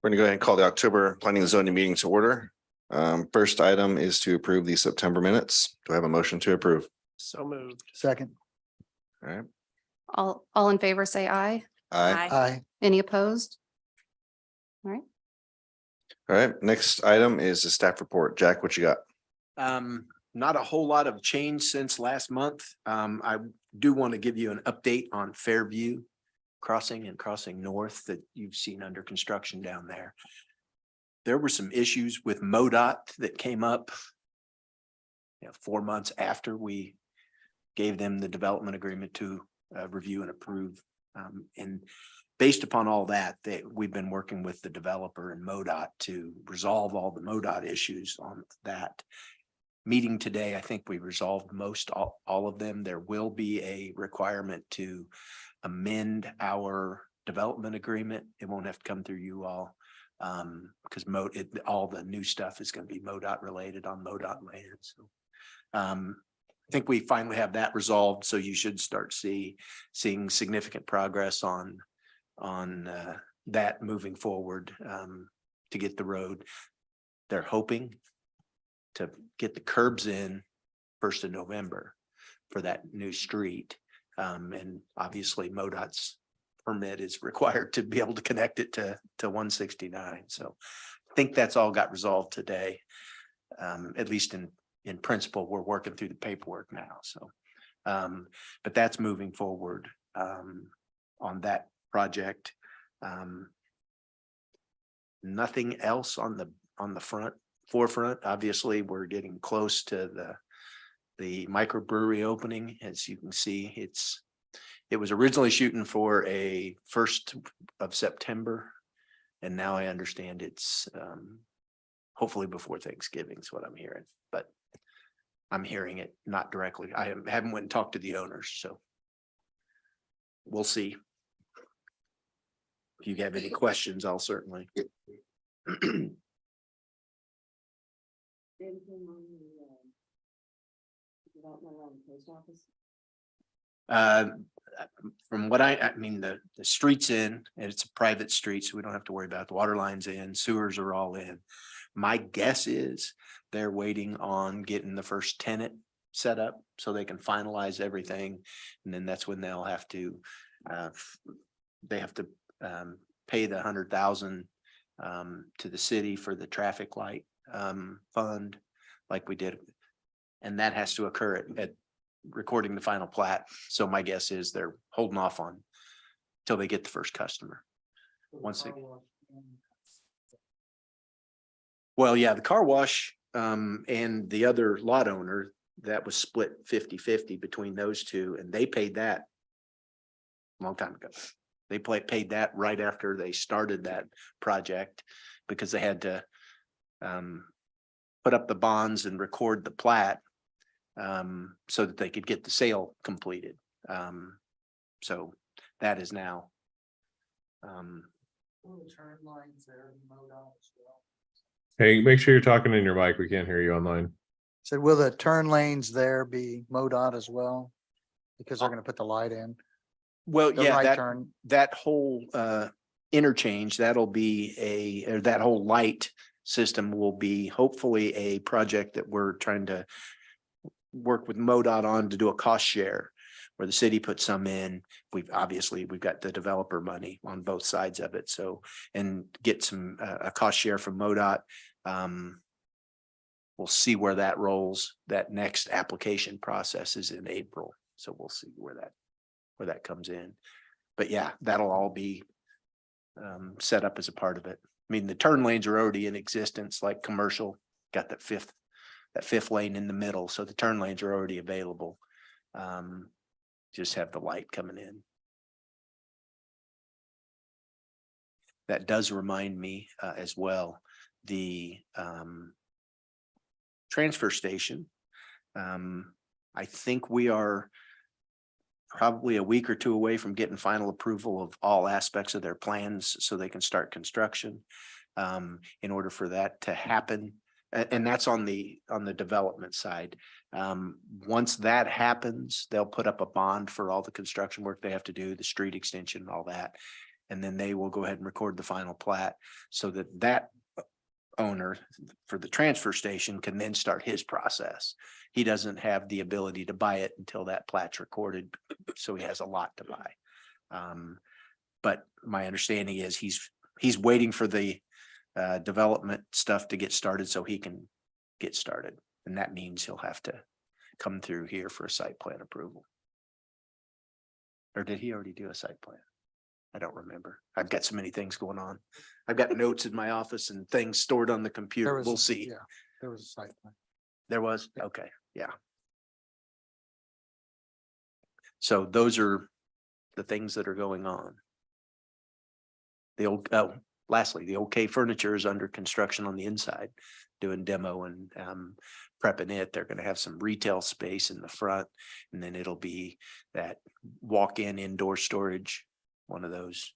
We're gonna go ahead and call the October Planning and Zoning meeting to order. First item is to approve the September minutes. Do I have a motion to approve? So moved. Second. All right. All in favor, say aye. Aye. Aye. Any opposed? All right. Next item is the staff report. Jack, what you got? Not a whole lot of change since last month. I do want to give you an update on Fairview Crossing and Crossing North that you've seen under construction down there. There were some issues with MoDOT that came up 4 months after we gave them the development agreement to review and approve. And based upon all that, we've been working with the developer and MoDOT to resolve all the MoDOT issues on that. Meeting today, I think we resolved all of them. There will be a requirement to amend our development agreement. It won't have to come through you all. Because all the new stuff is going to be MoDOT related on MoDOT land. So I think we finally have that resolved. So you should start seeing significant progress on that moving forward to get the road. They're hoping to get the curbs in 1st of November for that new street. And obviously MoDOT's permit is required to be able to connect it to 169. So I think that's all got resolved today. At least in principle, we're working through the paperwork now. So, but that's moving forward on that project. Nothing else on the forefront. Obviously, we're getting close to the microbrewery opening. As you can see, it was originally shooting for a 1st of September. And now I understand it's hopefully before Thanksgiving is what I'm hearing, but I'm hearing it not directly. I haven't went and talked to the owners, so we'll see. If you have any questions, I'll certainly. From what I mean, the street's in, and it's a private street, so we don't have to worry about it. The water line's in, sewers are all in. My guess is they're waiting on getting the first tenant set up so they can finalize everything. And then that's when they'll have to, pay the 100,000 to the city for the traffic light fund like we did. And that has to occur at recording the final plat. So my guess is they're holding off on till they get the first customer. Well, yeah, the car wash and the other lot owner, that was split 50-50 between those two, and they paid that a long time ago. They paid that right after they started that project because they had to put up the bonds and record the plat so that they could get the sale completed. So that is now. Hey, make sure you're talking in your mic. We can't hear you online. Said, will the turn lanes there be MoDOT as well? Because they're gonna put the light in. Well, The yeah, right turn. that whole interchange, that'll be that whole light system will be hopefully a project that we're trying to work with MoDOT on to do a cost share where the city puts some in. We've got the developer money on both sides of it. So, and get some a cost share from MoDOT. We'll see where that rolls. That next application process is in April. So we'll see where that comes in. But yeah, that'll all be set up as a part of it. I mean, the turn lanes are already in existence, like commercial, got that fifth lane in the middle. So the turn lanes are already available. Just have the light coming in. That does remind me as well, the transfer station. I think we are probably a week or two away from getting final approval of all aspects of their plans so they can start construction. In order for that to happen, and that's on the development side. Once that happens, they'll put up a bond for all the construction work they have to do, the street extension and all that. And then they will go ahead and record the final plat so that that owner for the transfer station can then start his process. He doesn't have the ability to buy it until that plat's recorded, so he has a lot to buy. But my understanding is he's waiting for the development stuff to get started so he can get started. And that means he'll have to come through here for a site plan approval. Or did he already do a site plan? I don't remember. I've got so many things going on. I've got notes in my office and things stored on the There computer. was- We'll see. Yeah, there was a site plan. There was, okay, yeah. So those are the things that are going on. Lastly, the OK Furniture is under construction on the inside, doing demo and prepping it. They're gonna have some retail space in the front. And then it'll be that walk-in indoor storage, one of those.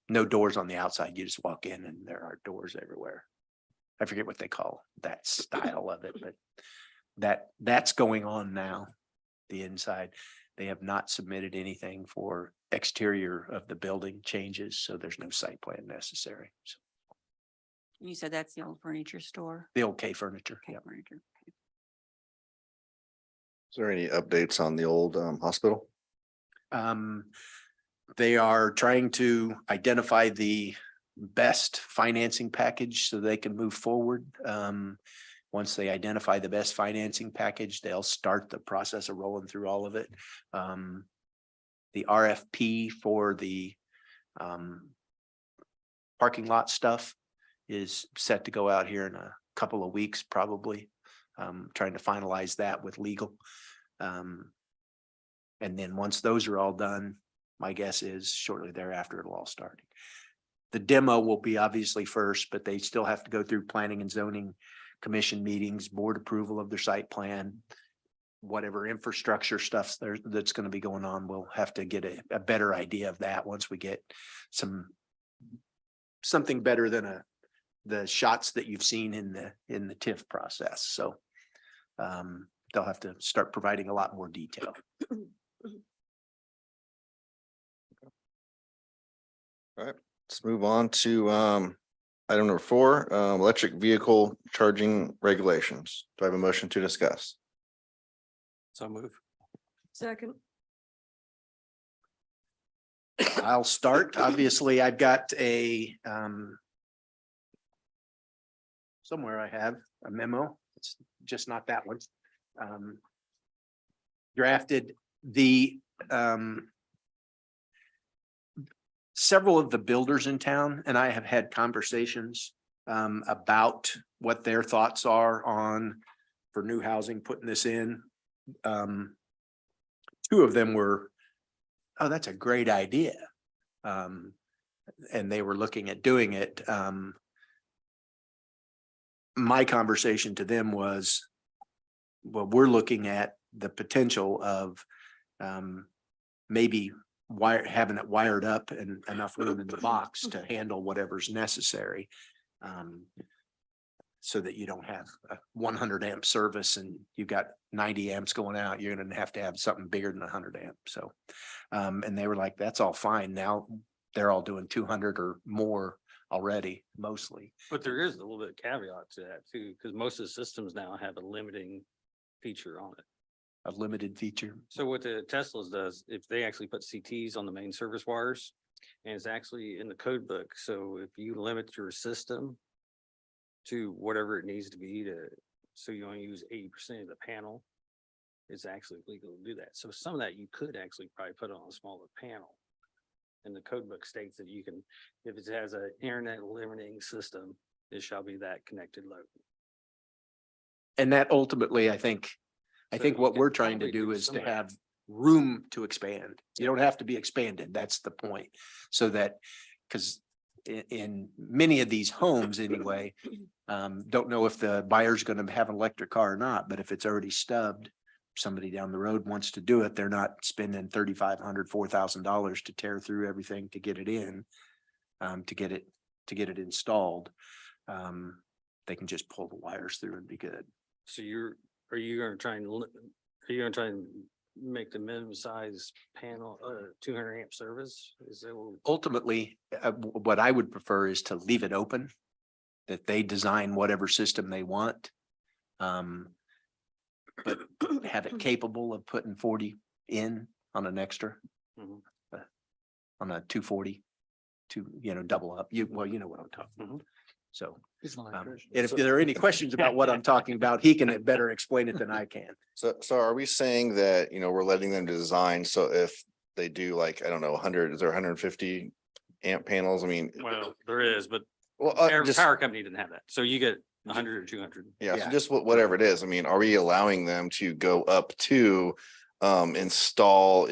No doors on the outside. You just walk in and there are doors everywhere. I forget what they call that style of it, but that's going on now. The inside, they have not submitted anything for exterior of the building changes, so there's no site plan necessary. So You said that's the old furniture store? the OK Furniture, Okay, yeah. furniture. Is there any updates on the old hospital? They are trying to identify the best financing package so they can move forward. Once they identify the best financing package, they'll start the process of rolling through all of it. The RFP for the parking lot stuff is set to go out here in a couple of weeks, probably. Trying to finalize that with legal. And then once those are all done, my guess is shortly thereafter, it'll all start. The demo will be obviously first, but they still have to go through planning and zoning commission meetings, board approval of their site plan. Whatever infrastructure stuff that's going to be going on, we'll have to get a better idea of that once we get something better than the shots that you've seen in the TIF process. So they'll have to start providing a lot more detail. Let's move on to item number 4, electric vehicle charging regulations. Do I have a motion to discuss? So move. Second. I'll start. Obviously, I've got a somewhere I have a memo. It's just not that one. Drafted the several of the builders in town, and I have had conversations about what their thoughts are on for new housing, putting this in. 2 of them were, oh, that's a great idea. And they were looking at doing it. My conversation to them was, well, we're looking at the potential of maybe having it wired up and enough room in the box to handle whatever's necessary. So that you don't have a 100 amp service and you've got 90 amps going out, you're going to have something bigger than 100 amp. So, and they were like, that's all fine. Now they're all doing 200 or more already, mostly. But there is a little bit of caveat to that too, because most of the systems now have a limiting feature on it. A limited feature. So what the Teslas does, if they actually put CTs on the main service wires, and it's actually in the code book. So if you limit your system to whatever it needs to be so you only use 80% of the panel, it's actually legal to do that. So some of that you could actually probably put on a smaller panel. And the code book states that you can, if it has an internet limiting system, it shall be that connected load. And that ultimately, I think So what you we're could trying to probably do do is some to of that. have room to expand. You don't have to be expanded. That's the point. So that, because in many of these homes anyway, don't know if the buyer's going to have an electric car or not, but if it's already stubbed, somebody down the road wants to do it, they're not spending $3,500, $4,000 to tear through everything to get it in, to get it installed. They can just pull the wires through and be good. So are you gonna try and make the minimum size panel, 200 amp service? Is that what? Ultimately, what I would prefer is to leave it open, that they design whatever system they want. But have it capable of putting 40 in on an extra. Mhm. On a 240, double up. You know what I'm talking about. So, He's an and electrician. if there are any questions about what I'm talking about, he can better explain it than I can. So are we saying that, we're letting them design, so if they do like, I don't know, 100, is there 150 amp panels? I mean, Well, there is, but well, every just, power company didn't have that. So you get 100 or 200. yeah, so yeah. just whatever it is. I mean, are we allowing them to go up to install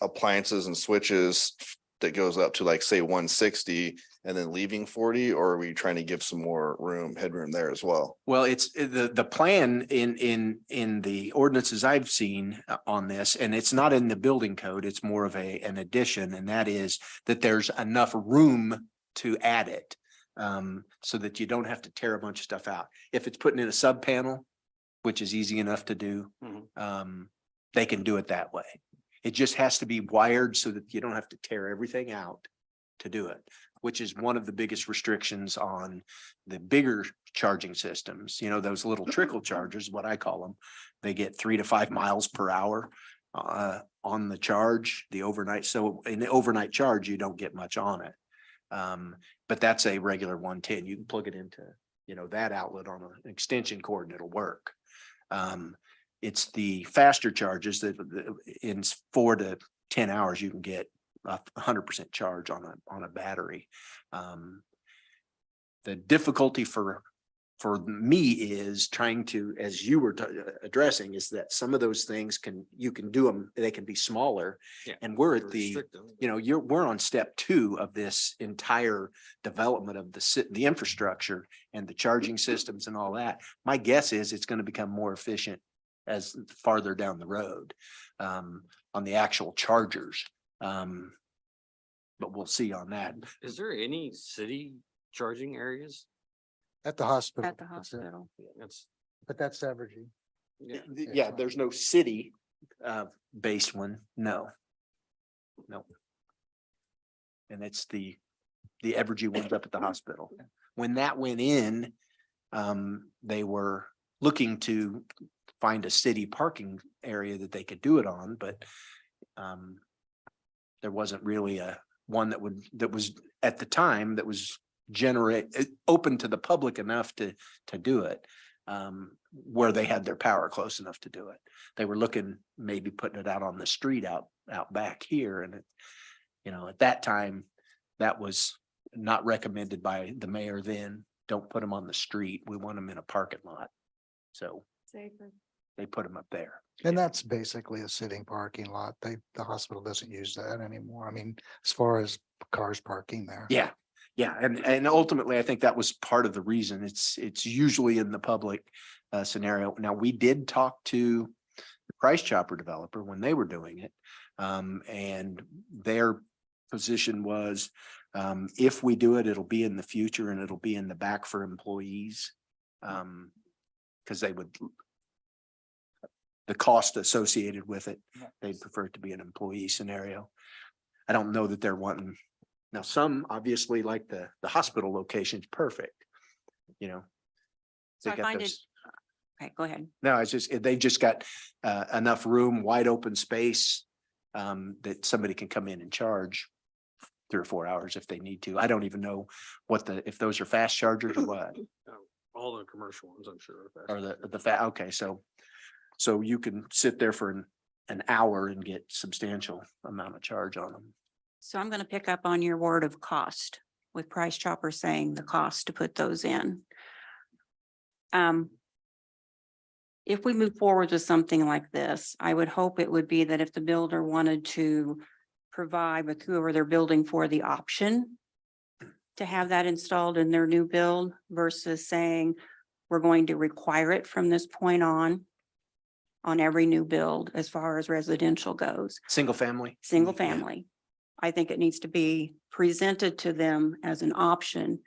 appliances and switches that goes up to like, say, 160 and then leaving 40, or are we trying to give some more headroom there as well? Well, it's the plan in the ordinances I've seen on this, and it's not in the building code, it's more of an addition, and that is that there's enough room to add it. So that you don't have to tear a bunch of stuff out. If it's putting in a sub panel, which is easy enough to do, they can do it that way. It just has to be wired so that you don't have to tear everything out to do it, which is one of the biggest restrictions on the bigger charging systems. Those little trickle chargers, what I call them, they get 3 to 5 miles per hour on the charge, the overnight. So in the overnight charge, you don't get much on it. But that's a regular 110. You can plug it into, that outlet on an extension cord and it'll work. It's the faster charges that in 4 to 10 hours, you can get 100% charge on a battery. The difficulty for me is trying to, as you were addressing, is that some of those things you can do them, they can be smaller. Yeah. And we're at Restrict them. we're on step 2 of this entire development of the infrastructure and the charging systems and all that. My guess is it's going to become more efficient as farther down the road on the actual chargers. But we'll see on that. Is there any city charging areas? At the hospital. At the that's it. hospital. That's, But that's Evergy. yeah. Yeah, there's no city based one. No. And it's the Evergy ones up at the hospital. When that went in, they were looking to find a city parking area that they could do it on, but there wasn't really one that was at the time that was open to the public enough to do it. Where they had their power close enough to do it. They were looking, maybe putting it out on the street out back here. And at that time, that was not recommended by the mayor then. Don't put them on the street. We want them in a parking lot. So they put them up there. And that's basically a sitting parking lot. The hospital doesn't use that anymore. I mean, as far as cars parking there. Yeah. Yeah. And ultimately, I think that was part of the reason. It's usually in the public scenario. Now, we did talk to the Price Chopper developer when they were doing it. And their position was, if we do it, it'll be in the future and it'll be in the back for employees. Because the cost associated with it, they'd prefer it to be an employee scenario. I don't know that they're wanting. Now, some obviously like the hospital location's perfect, So They I got find it, those- okay, go ahead. No, they just got enough room, wide open space that somebody can come in and charge 3 or 4 hours if they need to. I don't even know if those are fast chargers or what, All the commercial ones, I'm sure. or okay, so you can sit there for an hour and get substantial amount of charge on them. So I'm going to pick up on your word of cost with Price Chopper saying the cost to put those in. If we move forward with something like this, I would hope it would be that if the builder wanted to provide with whoever they're building for the option to have that installed in their new build versus saying we're going to require it from this point on every new build as far as residential goes, Single family. single family. I think it needs to be presented to them as an option.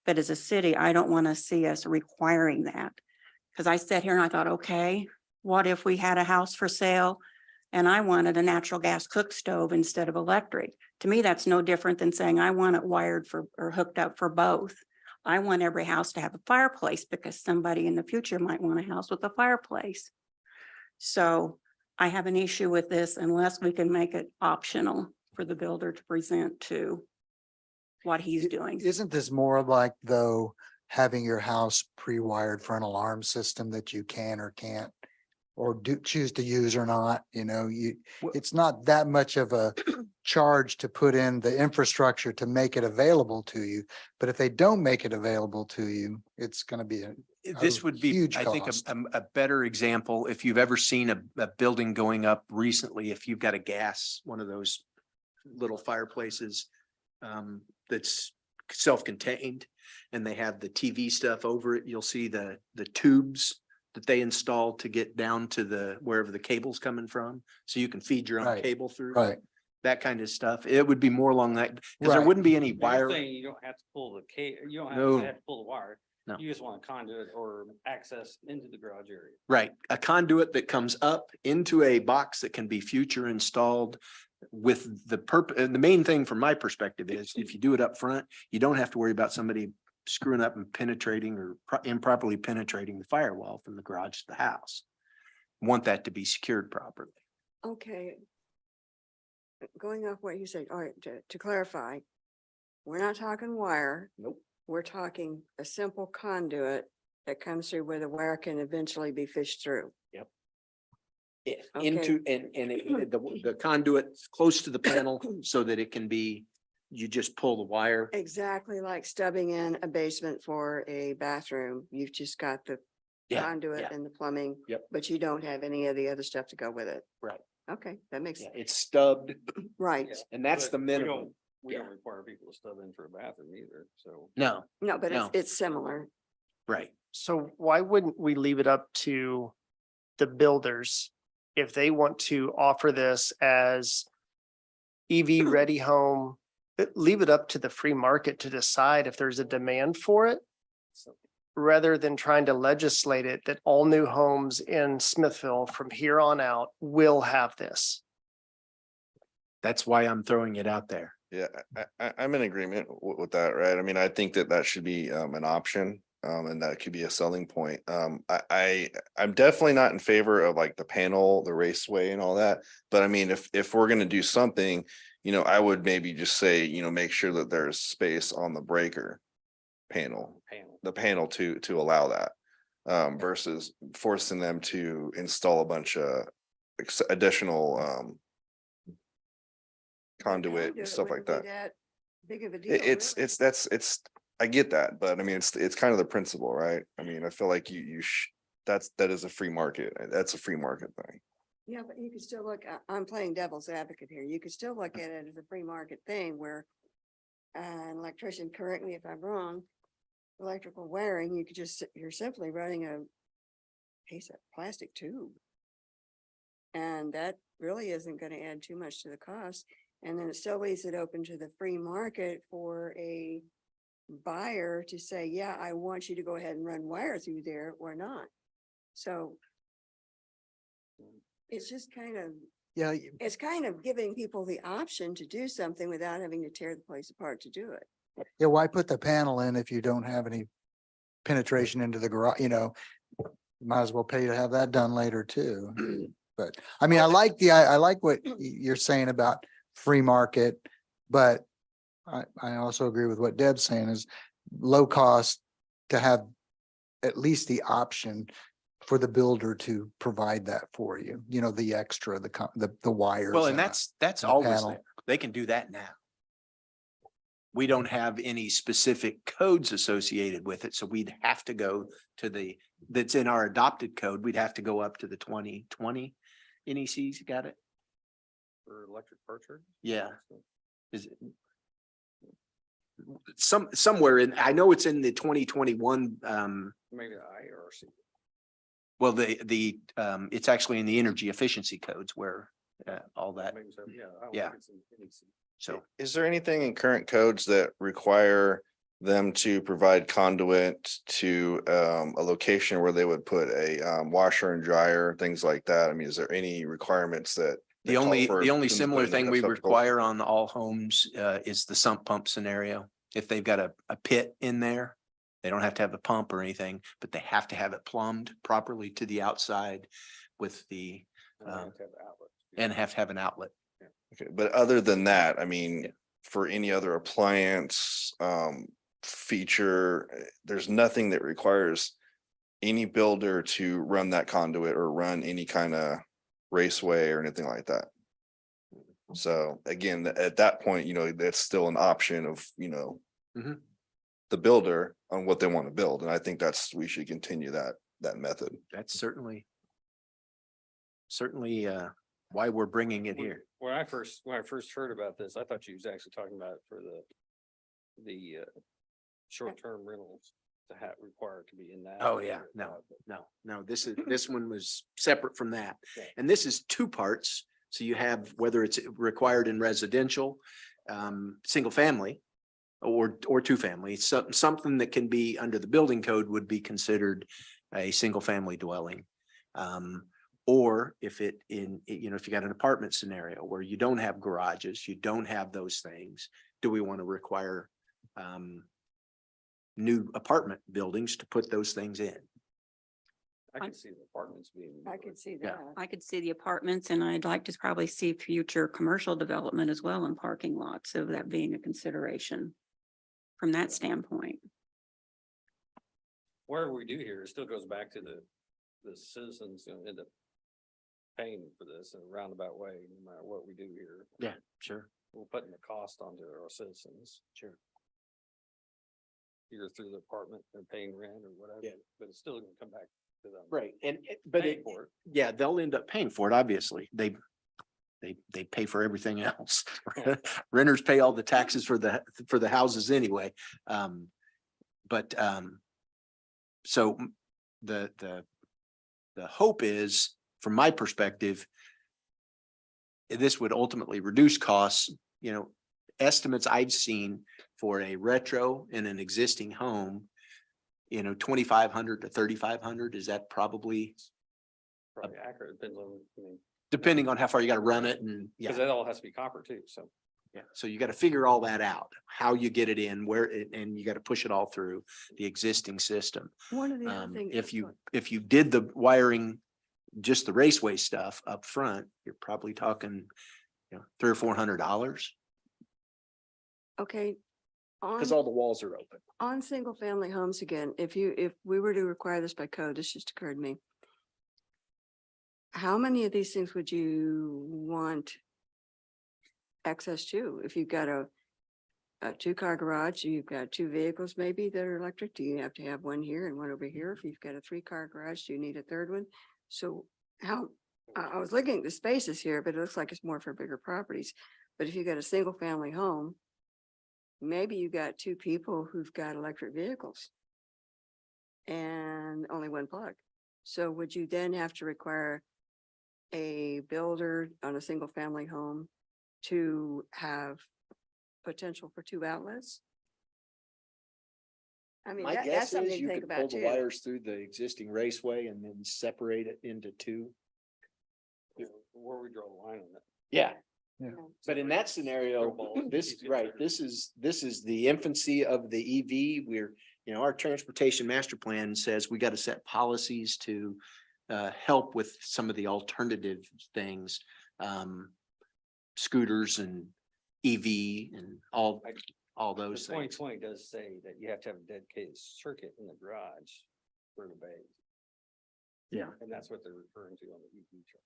But as a city, I don't want to see us requiring that. Because I sat here and I thought, okay, what if we had a house for sale and I wanted a natural gas cook stove instead of electric. To me, that's no different than saying I want it wired for or hooked up for both. I want every house to have a fireplace because somebody in the future might want a house with a fireplace. So I have an issue with this unless we can make it optional for the builder to present to what he's doing. Isn't this more like though, having your house pre-wired for an alarm system that you can or can't? Or do choose to use or not, Well- it's not that much of a charge to put in the infrastructure to make it available to you. But if they don't make it available to you, it's gonna be This a would be, huge I think, cost. a better example, if you've ever seen a building going up recently, if you've got a gas, one of those little fireplaces that's self-contained, and they have the TV stuff over it, you'll see the tubes that they install to get down to the, wherever the cable's coming from, so you can feed your own Right, cable through. Right, That kind of stuff. It would be more along that, because there Right. wouldn't be any They're wire. saying you don't have to pull the you don't No. have to pull the wire. No. You just want a conduit or access into the garage area. Right, a conduit that comes up into a box that can be future installed with the and the main thing from my perspective is if you do it up front, you don't have to worry about somebody screwing up and penetrating or improperly penetrating the firewall from the garage to the house. Want that to be secured properly. Okay. Going off what you said, all right, to clarify, we're not talking wire. Nope. We're talking a simple conduit that comes through where the wire can eventually be fished through. Okay. Into, the conduit close to the panel so that it can be, you just pull the wire. Exactly like stubbing in a basement for a bathroom. You've just got the Yeah, conduit yeah. and the plumbing. Yep. But you don't have any of the other stuff to go with it. Right. Okay, that makes, Yeah, it's stubbed, right. Yeah. and that's But the we minimum. don't- We don't Yeah. require people to stub in for a bathroom either, so. No, No, but No. it's similar. right. So why wouldn't we leave it up to the builders if they want to offer this as EV ready home? Leave it up to the free market to decide if there's a demand for it, rather than trying to legislate it that all new homes in Smithville from here on out will have this. That's why I'm throwing it out there. Yeah, I'm in agreement with that, right? I mean, I think that that should be an option. And that could be a selling point. I'm definitely not in favor of like the panel, the raceway and all that. But I mean, if we're gonna do something, I would maybe just say, make sure that there's space on the breaker panel, the panel to allow that. Versus forcing them to install a bunch of additional conduit and stuff like wouldn't that. be Big of a deal. It's really. I get that, but I mean, it's kind of the principle, right? I mean, I feel like that is a free market. That's a free market thing. Yeah, but you could still look, I'm playing devil's advocate here. You could still look at it as a free market thing where an electrician, correct me if I'm wrong, electrical wiring, you could just, you're simply running a piece of plastic tube. And that really isn't gonna add too much to the cost. And then it still leaves it open to the free market for a buyer to say, yeah, I want you to go ahead and run wire through there or not. So it's just kind of, yeah, it's kind of giving people the option to do something without having to tear the place apart to do it. yeah, why put the panel in if you don't have any penetration into the garage, might as well pay to have that done later too. But I mean, I like what you're saying about free market, but I also agree with what Deb's saying is low cost to have at least the option for the builder to provide that for you, the extra, the wires. Well, and that's the always panel. there. They can do that now. We don't have any specific codes associated with it, so we'd have to go to that's in our adopted code. We'd have to go up to the 2020 NECs. You got it? For electric furniture? Yeah. Is it? Somewhere in, I know it's in the 2021, Maybe the IRC. well, it's actually in the energy efficiency codes where all that, Maybe so, yeah. I don't Yeah. think it's in NEC. so. Is there anything in current codes that require them to provide conduit to a location where they would put a washer and dryer, things like that. I mean, is there any requirements that? The that call only, for the only them to put similar in the thing we receptacle? require on all homes is the sump pump scenario. If they've got a pit in there, they don't have to have a pump or anything, but they have to have it plumbed properly to the outside with the, And they have to have outlets. and have to have an outlet. Okay, but other than that, I mean, Yeah. for any other appliance, feature, there's nothing that requires any builder to run that conduit or run any kind of raceway or anything like that. So again, at that point, that's still an option of, Mhm. the builder on what they want to build. And I think we should continue that method. That's certainly why we're bringing it here. When I first heard about this, I thought you was actually talking about it for the short-term rentals to have required to be in that. Oh, yeah, no, this one was separate from that. Yeah. And this is two parts. So you have whether it's required in residential, single family or two family, something that can be under the building code would be considered a single family dwelling. Or if if you got an apartment scenario where you don't have garages, you don't have those things, do we want to require new apartment buildings to put those things in? I could see the apartments being. I could see Yeah. that. I could see the apartments and I'd like to probably see future commercial development as well in parking lots, so that being a consideration from that standpoint. Whatever we do here, it still goes back to the citizens gonna end up paying for this in a roundabout way, no matter what we do here. Yeah, sure. We're putting the cost onto our citizens. Sure. Either through the apartment, they're paying rent or whatever, Yeah. but it's still gonna come back to them. Right, but Paying for it. yeah, they'll end up paying for it, obviously. They pay for everything else. Renters pay all the taxes for the houses anyway. So the hope is, from my perspective, this would ultimately reduce costs, estimates I've seen for a retro in an existing home, $2,500 to $3,500, is that probably Probably accurate, depends on, depending on how far you gotta run it and, because yeah, that all has to be copper too, so. yeah. So you gotta figure all that out, how you get it in, and you gotta push it all through the existing system. One of the other things. If you did the wiring, just the raceway stuff up front, you're probably talking, $300 or $400, Okay. because On, all the walls are open. on single family homes again, if we were to require this by code, this just occurred to me. How many of these things would you want access to? If you've got a 2-car garage, you've got 2 vehicles maybe that are electric, do you have to have one here and one over here? If you've got a 3-car garage, do you need a third one? So I was looking at the spaces here, but it looks like it's more for bigger properties. But if you got a single family home, maybe you got 2 people who've got electric vehicles and only one plug. So would you then have to require a builder on a single family home to have potential for 2 outlets? I mean, My that's guess something is to you think could pull about the too. wires through the existing raceway and then separate it into 2. Where we draw the line on that. Yeah. Yeah. But in that scenario, this is the infancy of the EV. Our transportation master plan says we got to set policies to help with some of the alternative things. Scooters and EV and all those Twenty things. twenty does say that you have to have a dedicated circuit in the garage for the bay. Yeah. And that's what they're referring to on the EV truck.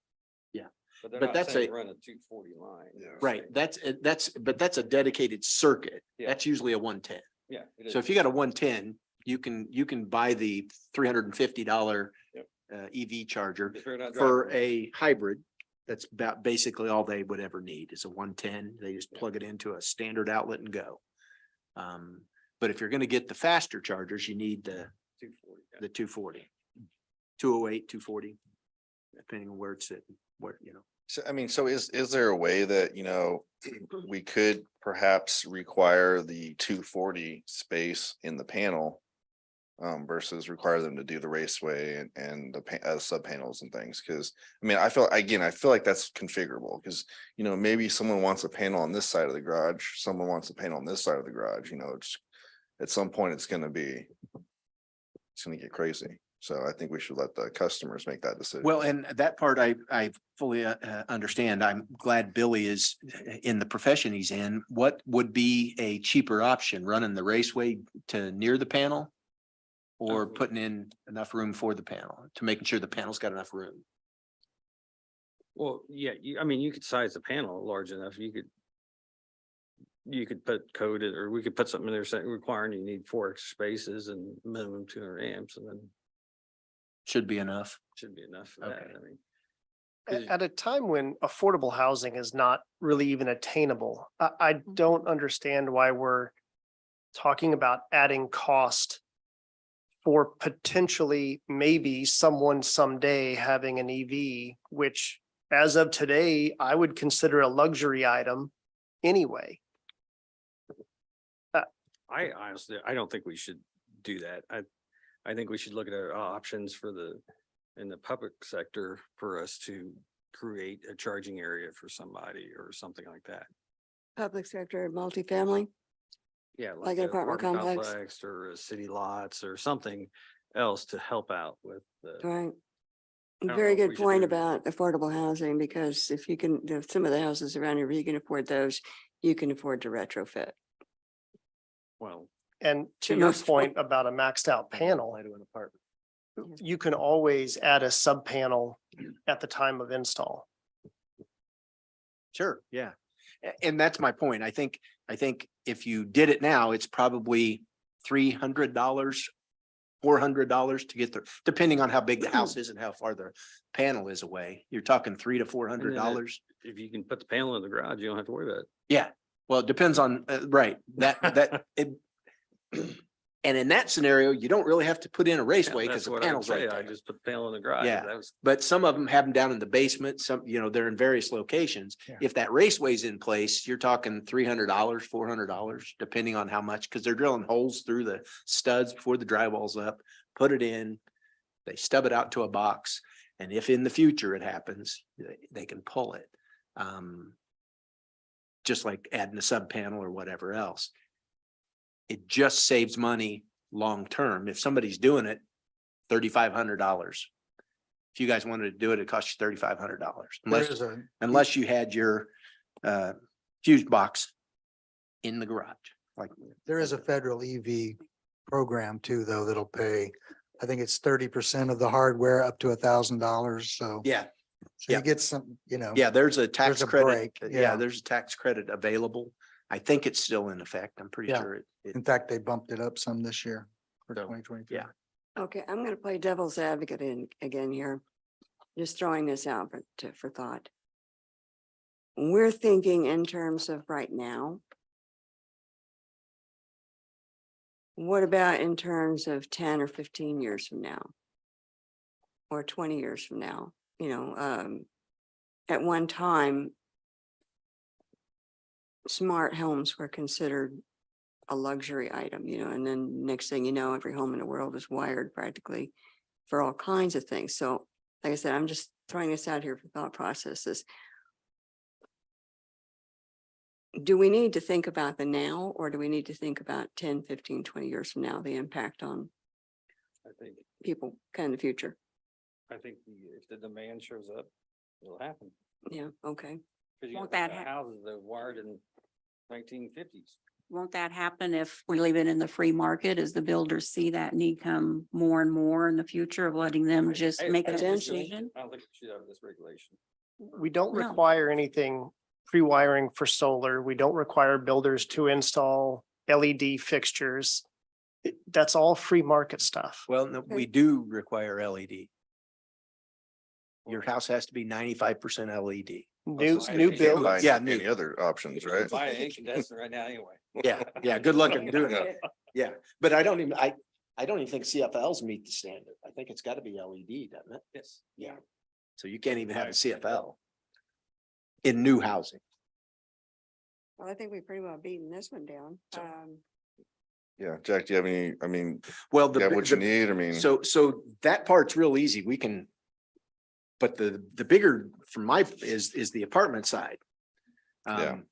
Yeah. But they're But not that's saying a- run a 240 line. They're Right, saying- that's a dedicated circuit. Yeah. That's usually a 110. Yeah. it So is. if you got a 110, you can buy the $350 Yep. EV charger If you're not for driving, a hybrid. That's about basically all they would ever need is a 110. They just plug it into a standard outlet and go. But if you're gonna get the faster chargers, you need the 240. yeah. the 240, 208, 240, depending on where it's sitting, So, I mean, so is there a way that, you know, we could perhaps require the 240 space in the panel? Versus require them to do the raceway and the sub panels and things, because I mean, I feel like that's configurable, because you know, maybe someone wants a panel on this side of the garage, someone wants a panel on this side of the garage, you know, it's at some point it's gonna get crazy. So I think we should let the customers make that decision. Well, and that part I fully understand. I'm glad Billy is in the profession he's in. What would be a cheaper option, running the raceway to near the panel? Or putting in enough room for the panel, to making sure the panel's got enough room? Well, yeah, I mean, you could size the panel large enough, you could put coded, or we could put something in there saying requiring you need 4 extra spaces and minimum 200 amps, and then Should be enough. should be enough for that, Okay. I mean. At a time when affordable housing is not really even attainable, I don't understand why we're talking about adding cost for potentially maybe someone someday having an EV, which as of today, I would consider a luxury item anyway. I honestly, I don't think we should do that. I think we should look at our options in the public sector for us to create a charging area for somebody or something like that. Public sector, multifamily. Yeah. Like an a apartment complex? Or city lots or something else to help out with the. Right. don't know Very if we good should point do- about affordable housing, because if you can, some of the houses around here, if you can afford those, you can afford to retrofit. Well, And to To your most point about a maxed out panel, To an apartment. you can always add a sub panel at the time of install. Sure, yeah. And that's my point. I think if you did it now, it's probably $300, $400 to get there, depending on how big the house is and how far the panel is away. You're talking $300 to $400. if you can put the panel in the garage, you don't have to worry about it. Yeah, well, it depends on, right, and in that scenario, you don't really have to put in a raceway Yeah, because that's the what I would panel's right say. I there. just put the panel in the garage. Yeah. That was, But some of them have them down in the basement, some, you know, they're in various locations. Yeah. If that raceway's in place, you're talking $300, $400, depending on how much, because they're drilling holes through the studs before the drywall's up, put it in, they stub it out to a box, and if in the future it happens, they can pull it. Just like adding a sub panel or whatever else. It just saves money long-term. If somebody's doing it, $3,500. If you guys wanted to do it, it costs you $3,500 There unless, is a, unless you had your fuse box in the garage, like. there is a federal EV program too, though, that'll pay, I think it's 30% of the hardware up to $1,000. So, Yeah, so yeah. you get some, you know. yeah, there's a tax There's a credit. break, Yeah, yeah. there's a tax credit available. I think it's still in effect. I'm pretty Yeah. sure it. In fact, they bumped it up some this year for So, 2023. yeah. Okay, I'm gonna play devil's advocate again here. Just throwing this out for thought. We're thinking in terms of right now. What about in terms of 10 or 15 years from now? Or 20 years from now, you know, at one time. Smart homes were considered a luxury item, you know, and then next thing you know, every home in the world is wired practically for all kinds of things. So like I said, I'm just throwing this out here for thought processes. Do we need to think about the now, or do we need to think about 10, 15, 20 years from now, the impact on I think, people kind of the future? if the demand shows up, it'll happen. Yeah, okay. 'Cause you Won't got that houses that were wired in 1950s. Won't that happen if we leave it in the free market? As the builders see that need come more and more in the future of letting them just make a Potentially. decision? I don't think we should have this regulation. We don't No. require anything pre-wiring for solar. We don't require builders to install LED fixtures. That's all free market stuff. Well, no, we do require LED. Your house has to be 95% LED. New so new you can't build. Buy yeah, Any new. other options, right? Buy an incandescent right now anyway. Yeah, yeah, good luck in doing Yeah. that. Yeah, but I don't even think CFLs meet the standard. I think it's gotta be LED, doesn't it? Yes. Yeah. So you can't even have a CFL. in new housing. Well, I think we pretty well beaten this one down. Yeah, Jack, do you have any, I mean, Well, you have what you need? I mean. So that part's real easy. We can. But the bigger from is the apartment side. Yeah. Um,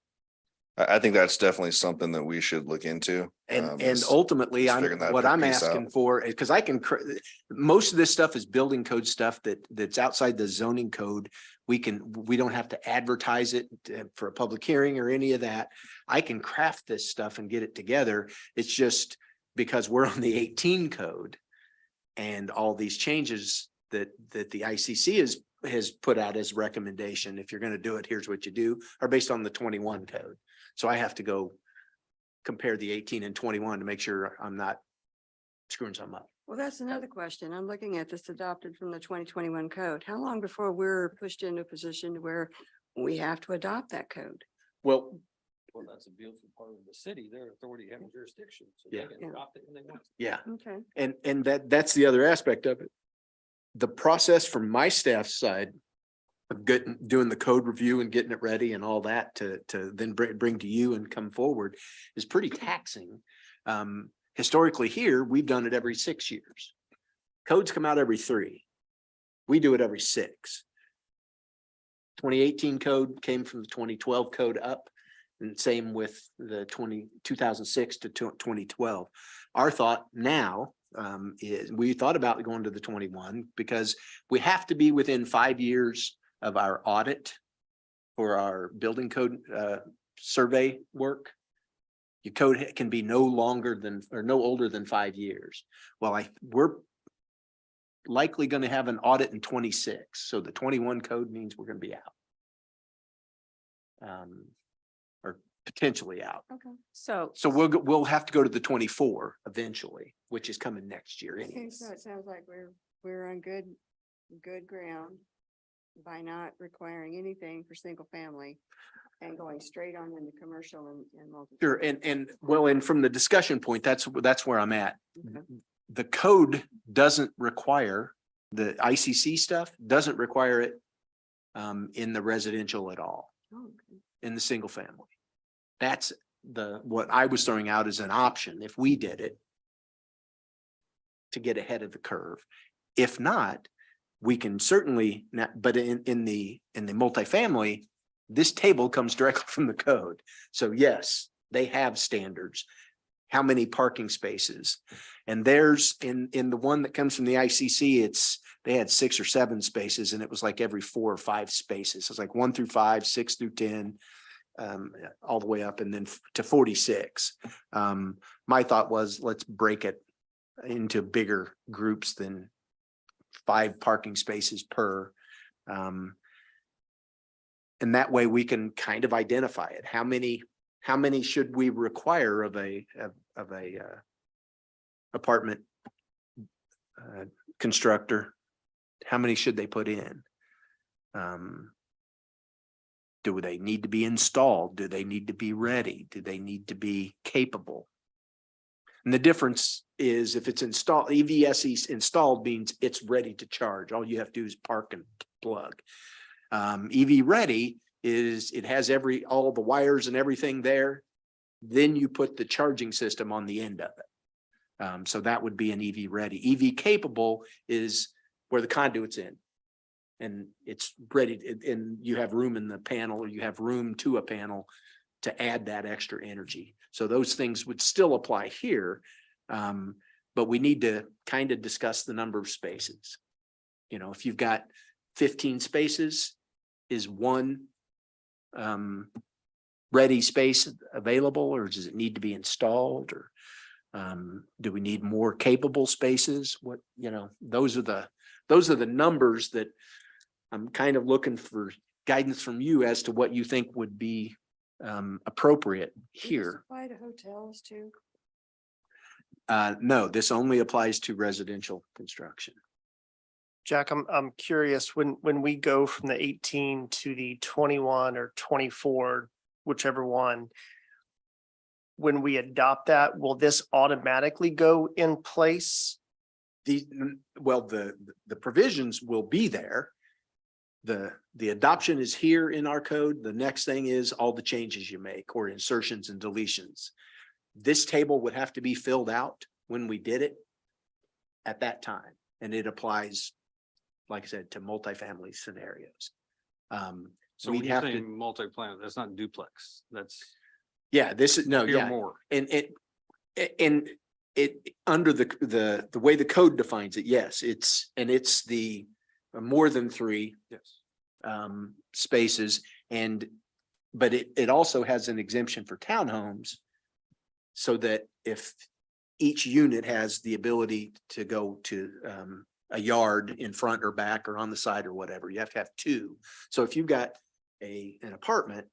I think that's definitely something that we should look into. And is ultimately, just I'm, figuring that what I'm piece out. asking for, because I can, most of this stuff is building code stuff that's outside the zoning code. We don't have to advertise it for a public hearing or any of that. I can craft this stuff and get it together. It's just because we're on the 18 code and all these changes that the ICC has put out as recommendation. If you're going to do it, here's what you do, are based on the 21 code. So I have to go compare the 18 and 21 to make sure I'm not screwing something up. Well, that's another question. I'm looking at this adopted from the 2021 code. How long before we're pushed into a position where we have to adopt that code? Well, Well, that's a beautiful part of the city, their authority having jurisdiction, so Yeah. they can adopt it when they want. yeah. Okay. And that's the other aspect of it. The process from my staff side of doing the code review and getting it ready and all that to then bring to you and come forward is pretty taxing. Historically here, we've done it every 6 years. Codes come out every 3. We do it every 6. 2018 code came from the 2012 code up, and same with the 2006 to 2012. Our thought now is we thought about going to the 21 because we have to be within 5 years of our audit for our building code survey work. Your code can be no longer than, or no older than 5 years. Well, we're likely going to have an audit in 26. So the 21 code means we're going to be out. Or potentially out. Okay. So. So we'll have to go to the 24 eventually, which is coming next year Okay, anyways. so it sounds like we're on good ground by not requiring anything for single family and going straight on into commercial and multi. Sure, and from the discussion point, that's where I'm at. Okay. The code doesn't require, the ICC stuff doesn't require it in the residential at all, Oh, okay. in the single family. That's what I was throwing out as an option if we did it to get ahead of the curve. If not, we can certainly not, but in the multifamily, this table comes directly from the code. So yes, they have standards. How many parking spaces? And there's in the one that comes from the ICC, they had 6 or 7 spaces and it was like every 4 or 5 spaces. It's like 1 through 5, 6 through 10, all the way up and then to 46. My thought was, let's break it into bigger groups than 5 parking spaces per. And that way we can kind of identify it. How many should we require of a apartment constructor? How many should they put in? Do they need to be installed? Do they need to be ready? Do they need to be capable? And the difference is if it's installed, EVSE installed means it's ready to charge. All you have to do is park and plug. EV ready is it has all the wires and everything there. Then you put the charging system on the end of it. So that would be an EV ready. EV capable is where the conduit's in. And it's ready and you have room in the panel or you have room to a panel to add that extra energy. So those things would still apply here. But we need to kind of discuss the number of spaces. You know, if you've got 15 spaces, is one ready space available or does it need to be installed or do we need more capable spaces? What, you know, those are the numbers that I'm kind of looking for guidance from you as to what you think would be appropriate Does this here. apply to hotels too? No, this only applies to residential construction. Jack, I'm curious, when we go from the 18 to the 21 or 24, whichever one, when we adopt that, will this automatically go in place? The provisions will be there. the adoption is here in our code. The next thing is all the changes you make or insertions and deletions. This table would have to be filled out when we did it at that time, and it applies, like I said, to multifamily scenarios. So we'd when you have say to, multi-planet, that's not duplex, that's yeah, this is, no, here yeah, more. and it, under the way the code defines it, yes, it's the more than three Yes. spaces and, but it also has an exemption for townhomes. So that if each unit has the ability to go to a yard in front or back or on the side or whatever, you have to have two. So if you've got an apartment,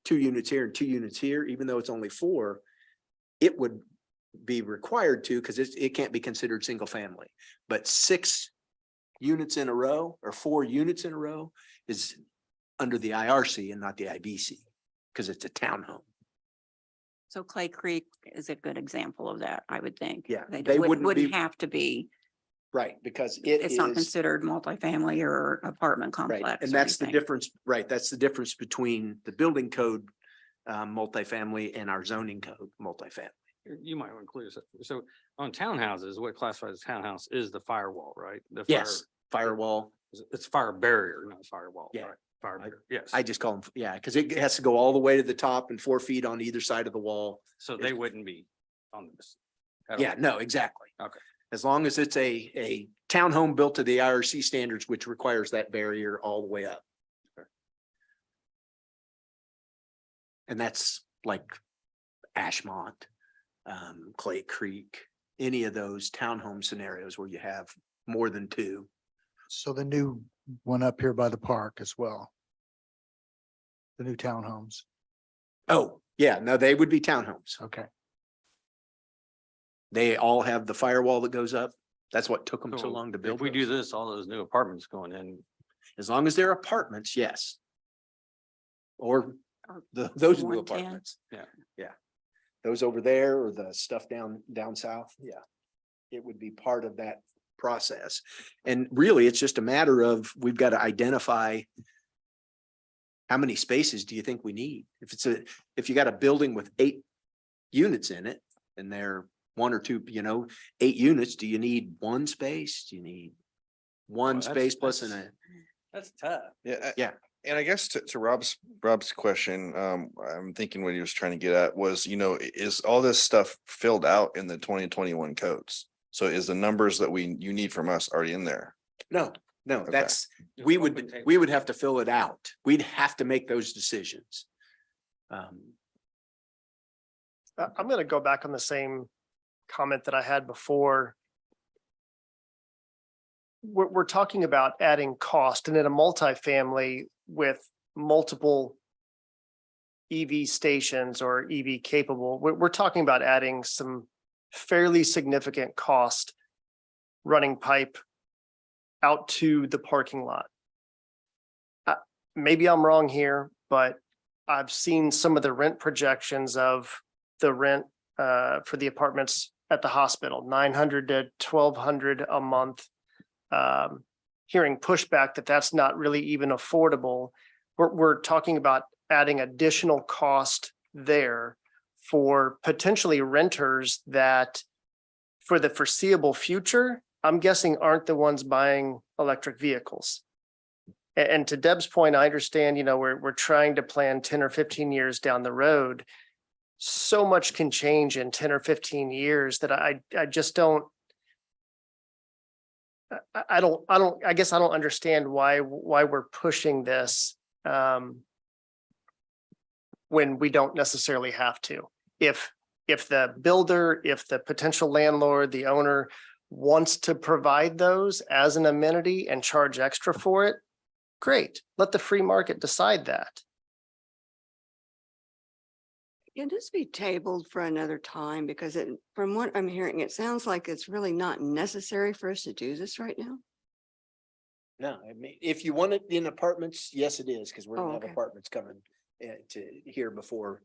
2 units here and 2 units here, even though it's only 4, it would be required to, because it can't be considered single family. But 6 units in a row or 4 units in a row is under the IRC and not the IBC, because it's a townhome. So Clay Creek is a good example of that, I would think. Yeah, They they wouldn't wouldn't be- have to be, Right, because it's not is, considered multifamily or apartment right, complex. and or that's the anything. difference, right, that's the difference between the building code multifamily and our zoning code multifamily. You might want to include this. So on townhouses, what classifies as townhouse is the firewall, right? The Yes, firewall, It's fire barrier, not firewall. Yeah. right? Fire barrier, yes. I just call them, yeah, because it has to go all the way to the top and 4 feet on either side of the wall. So they wouldn't be on this. at Yeah, all. no, exactly. Okay. As long as it's a townhome built to the IRC standards, which requires that barrier all the way up. Okay. And that's like Ashmont, Clay Creek, any of those townhome scenarios where you have more than 2. So the new one up here by the park as well. The new townhomes. Oh, yeah, no, they would be townhomes. Okay. They all have the firewall that goes up. That's what took them so So long to build. If we do those. this, all those new apartments going in, As long as they're apartments, yes. Or those new 110. apartments. Yeah. Yeah. Those over there or the stuff down south, yeah. It would be part of that process. And really, it's just a matter of, we've got to identify how many spaces do you think we need? If you got a building with 8 units in it and they're 1 or 2, 8 units, do you need 1 space? Do you need one Well, that's- space plus that's- an that's tough. Yeah. Yeah. And I guess to Rob's question, I'm thinking what he was trying to get at was, is all this stuff filled out in the 2021 codes? So is the numbers that you need from us already in there? No, Okay. that's, Just we open would table. have to fill it out. We'd have to make those decisions. I'm gonna go back on the same comment that I had before. We're talking about adding cost, and in a multifamily with multiple EV stations or EV capable, we're talking about adding some fairly significant cost running pipe out to the parking lot. Maybe I'm wrong here, but I've seen some of the rent projections of the rent for the apartments at the hospital, $900 to $1,200 a month. Hearing pushback that that's not really even affordable. We're talking about adding additional cost there for potentially renters that for the foreseeable future, I'm guessing aren't the ones buying electric vehicles. And to Deb's point, I understand, we're trying to plan 10 or 15 years down the road. So much can change in 10 or 15 years that I just don't. I guess I don't understand why we're pushing this when we don't necessarily have to. If the builder, if the potential landlord, the owner wants to provide those as an amenity and charge extra for it, great. Let the free market decide that. Can this be tabled for another time? Because from what I'm hearing, it sounds like it's really not necessary for us to do this right now. No, I mean, if you want it in apartments, yes, it is, because we're Oh, gonna have okay. apartments coming to here before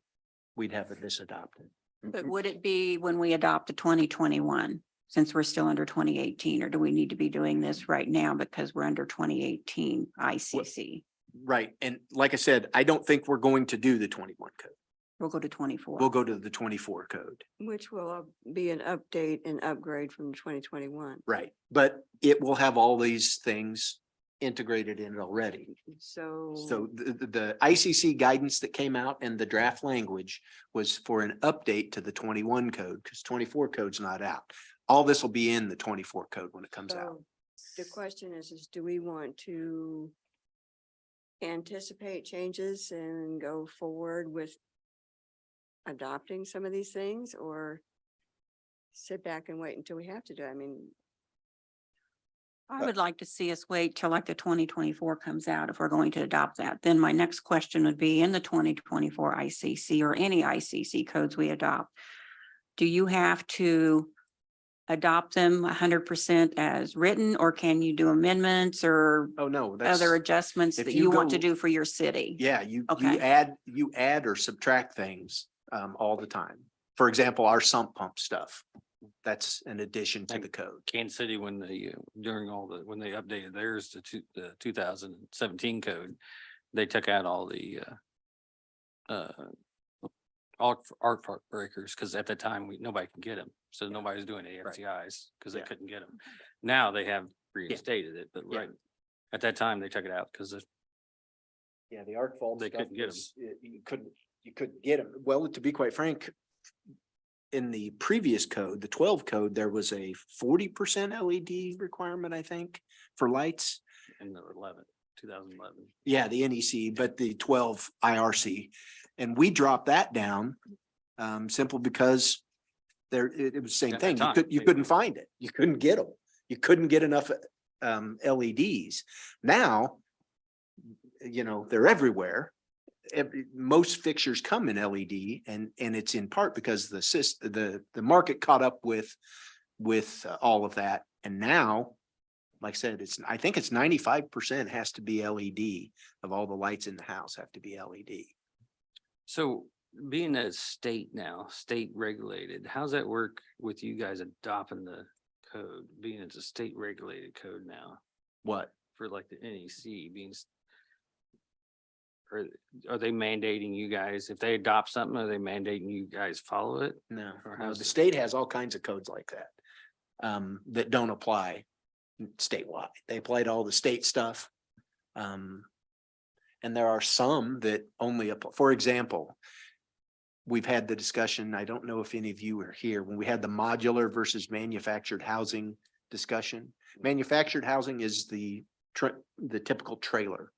we'd have this adopted. But would it be when we adopt the 2021? since we're still under 2018, or do we need to be doing this right now because we're under 2018 ICC? Right. And like I said, I don't think we're going to do the 21 code. We'll go to 24. We'll go to the 24 code. Which will be an update and upgrade from 2021. Right. But it will have all these things integrated in it already. So. So the ICC guidance that came out and the draft language was for an update to the 21 code because 24 code's not out. All this will be in the 24 code when it comes out. So the question is do we want to anticipate changes and go forward with adopting some of these things or sit back and wait until we have to do it? I mean, I would like to see us wait till like the 2024 comes out if we're going to adopt that. Then my next question would be in the 2024 ICC or any ICC codes we adopt. Do you have to adopt them 100% as written, or can you do amendments or Oh, no, that's. other adjustments if that you you want to go- do for your city? Yeah, you Okay. add or subtract things all the time. For example, our sump pump stuff. That's an addition to the code. Kansas City, when they, when they updated theirs to the 2017 code, they took out all the arc breakers, because at the time, nobody could get them. So nobody was doing AFCIs because they Yeah. couldn't get them. Now they have reinstated it, but Yeah. right at that time, they took it out because Yeah, the arc fault. They stuff couldn't get 'em. was- you couldn't get them. Well, to be quite frank, in the previous code, the 12 code, there was a 40% LED requirement, I think, for lights. in the 2011. Yeah, the NEC, but the 12 IRC. And we dropped that down simple because it was the same At that thing. time, You they- couldn't find it. You couldn't get them. You couldn't get enough LEDs. Now, they're everywhere. Most fixtures come in LED and it's in part because the market caught up with all of that. And now, like I said, I think it's 95% has to be LED of all the lights in the house have to be LED. So being that it's state now, state regulated, how's that work with you guys adopting the code, being it's a state regulated code now What? for like the NEC being? Are they mandating you guys, if they adopt something, are they mandating you guys follow it? No, Or no, how's the it- state has all kinds of codes like that. That don't apply statewide. They apply to all the state stuff. And there are some that only apply. For example, we've had the discussion, I don't know if any of you were here, when we had the modular versus manufactured housing discussion. Manufactured housing is the typical trailer.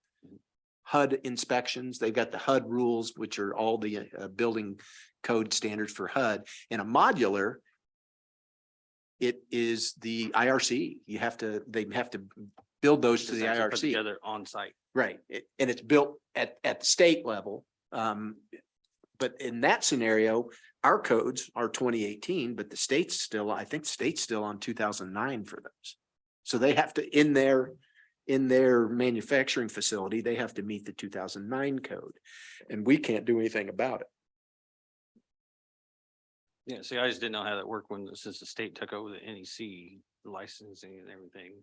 HUD inspections, they've got the HUD rules, which are all the building code standards for HUD. In a modular, it is the IRC. They have to build those to Just the actually put IRC. Together on site. Right, and it's built at the state level. But in that scenario, our codes are 2018, but I think the state's still on 2009 for those. So they have to, in their manufacturing facility, they have to meet the 2009 code. And we can't do anything about it. Yeah, see, I just didn't know how that worked since the state took over the NEC licensing and everything.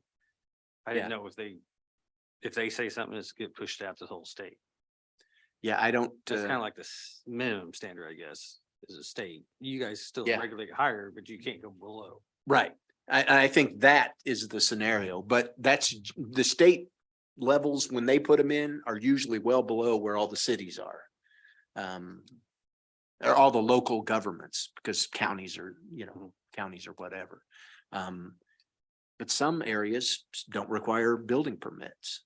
I didn't Yeah. know if they say something, it's get pushed out to the whole state. Yeah, I don't. That's kind of like the minimum standard, I guess, is a state. You guys still Yeah. regulate higher, but you can't go below. Right. I think that is the scenario, but that's the state levels, when they put them in, are usually well below where all the cities are. Or all the local governments, because counties or whatever. But some areas don't require building permits.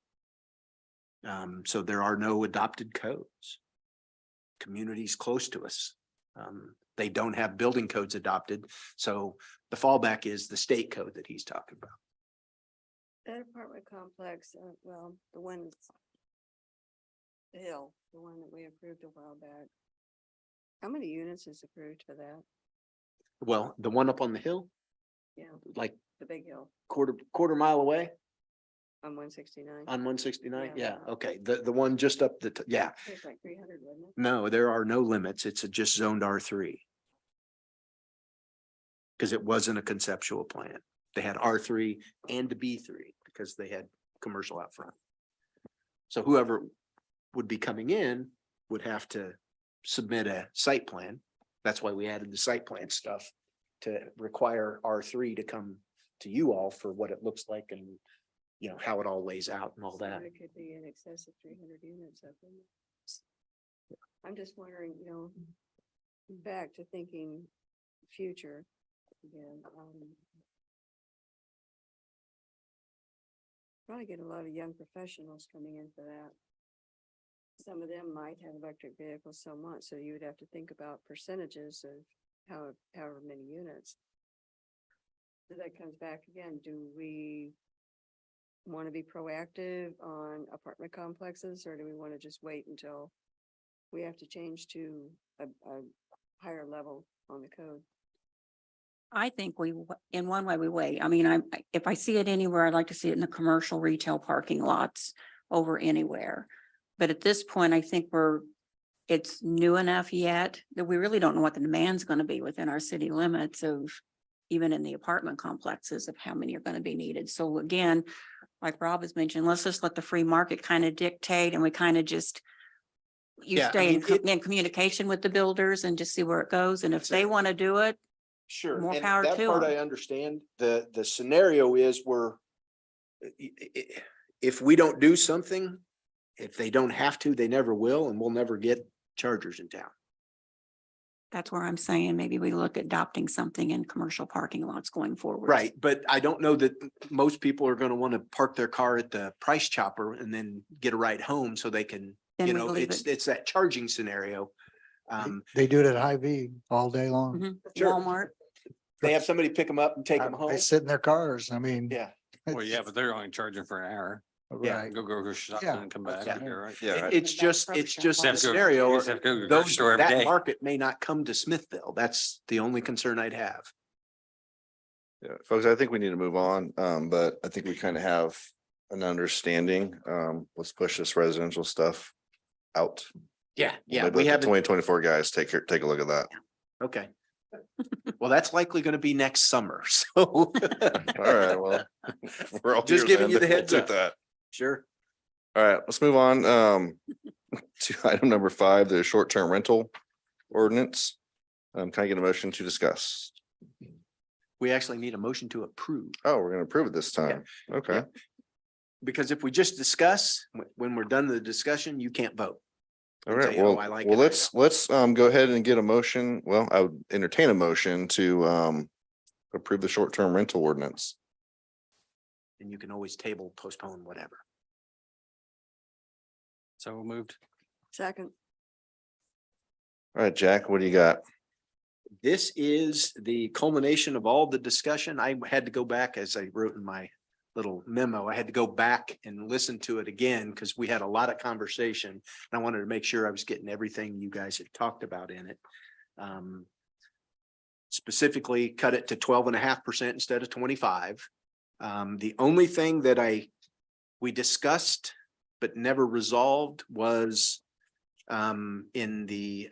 So there are no adopted codes. Communities close to us. They don't have building codes adopted, so the fallback is the state code that he's talking about. that apartment complex, the one that's the hill, the one that we approved a while back. How many units is approved for that? Well, the one up on the hill, Yeah, like the big hill quarter mile away on 169. on 169, Yeah. yeah, okay, the one just up yeah. It's like 300, wasn't it? No, there are no limits, it's just zoned R3. Because it wasn't a conceptual plan. They had R3 and a B3 because they had commercial out front. So whoever would be coming in would have to submit a site plan. That's why we added the site plan stuff to require R3 to come to you all for what it looks like and, you know, how it all lays out and all that. It could be in excess of 300 units up in. I'm just wondering, you know, back to thinking future again. Probably get a lot of young professionals coming in for that. Some of them might have electric vehicles so much, so you would have to think about percentages of however many units. So that comes back again, do we want to be proactive on apartment complexes, or do we want to just wait until we have to change to a higher level on the code? I think in one way we wait. I mean, if I see it anywhere, I'd like to see it in the commercial retail parking lots over anywhere. But at this point, I think it's new enough yet that we really don't know what the demand's going to be within our city limits of even in the apartment complexes of how many are going to be needed. So again, like Rob has mentioned, let's just let the free market kind of dictate and we kind of just Yeah, I stay mean, in communication with the builders and just see where it goes. And if they want to do it, Sure. More and power that to part 'em. I understand. The scenario is if we don't do something, if they don't have to, they never will, and we'll never get chargers in town. that's where I'm saying maybe we look at adopting something in commercial parking lots going forward. Right, but I don't know that most people are gonna want to park their car at the Price Chopper and then get a ride home so they can, Then you we know, leave it's it. that charging scenario. They do it at Hy-Vee all day long. Mhm. Sure. Walmart. They have somebody pick them up and take them home. They sit in their cars. I mean. Yeah, Well, yeah, but they're only charging for an hour. yeah. Right. Go shopping Yeah. and come back. Yeah. You're right. Yeah, It's just a Just have to go- scenario. you just have to go to the grocery store every That day. market may not come to Smithville. That's the only concern I'd have. yeah, folks, I think we need to move on, but I think we kind of have an understanding. Let's push this residential stuff out. Yeah, yeah, Maybe we let the haven't, 2024 guys take a look at that. okay. Well, that's likely gonna be next summer, so. All right, well. We're all Just ears giving then. you the We'll heads take up. that. Sure. All right, let's move on to item number 5, the short-term rental ordinance. Can I get a motion to discuss? We actually need a motion to approve, Oh, we're gonna approve it this time. Okay, Yeah. because if we just discuss, when we're done the discussion, you can't vote. all and right, say, "Oh, well, I like well, it, I let's go ahead and get a motion. Well, I would entertain a motion to approve the short-term rental ordinance. And you can always table, postpone, whatever. So moved. Second, All right, Jack, what do you got? This is the culmination of all the discussion. I had to go back, as I wrote in my little memo, I had to go back and listen to it again because we had a lot of conversation. And I wanted to make sure I was getting everything you guys had talked about in it. Specifically cut it to 12.5% instead of 25. The only thing that we discussed but never resolved was in the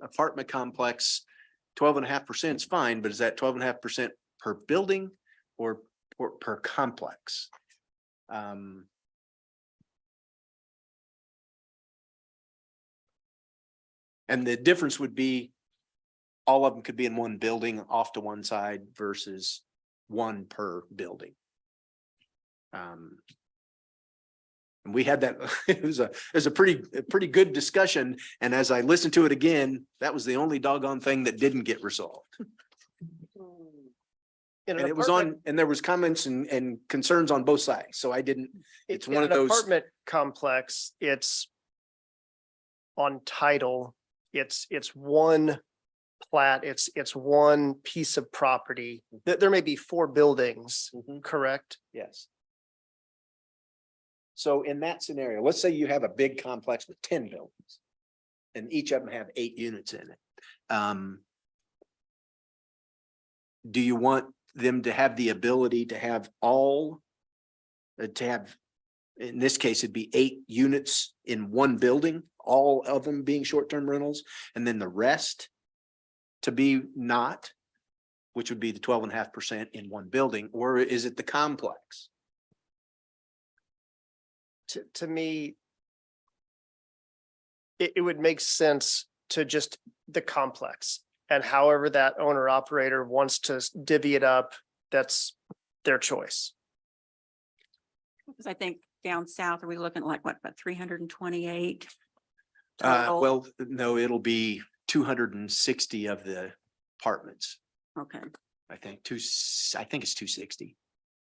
apartment complex, 12.5% is fine, but is that 12.5% per building or per complex? And the difference would be all of them could be in one building off to one side versus one per building. And we had that, it was a pretty good discussion. And as I listened to it again, that was the only doggone thing that didn't get resolved. In And an it was apartment- and there was comments and concerns on both sides. So I didn't, it's in one of an those. Apartment complex, it's on title, it's one plat, it's one piece of property. There may be 4 buildings, Mhm. correct? Yes. So in that scenario, let's say you have a big complex with 10 buildings. And each of them have 8 units in it. Do you want them to have the ability to have in this case, it'd be 8 units in one building, all of them being short-term rentals, and then the rest to be not? which would be the 12.5% in one building, or is it the complex? To me, it would make sense to just the complex, and however that owner operator wants to divvy it up, that's their choice. Because I think down south, are we looking like what, about 328? Well, no, it'll be 260 of the apartments. Okay, I think I think it's 260,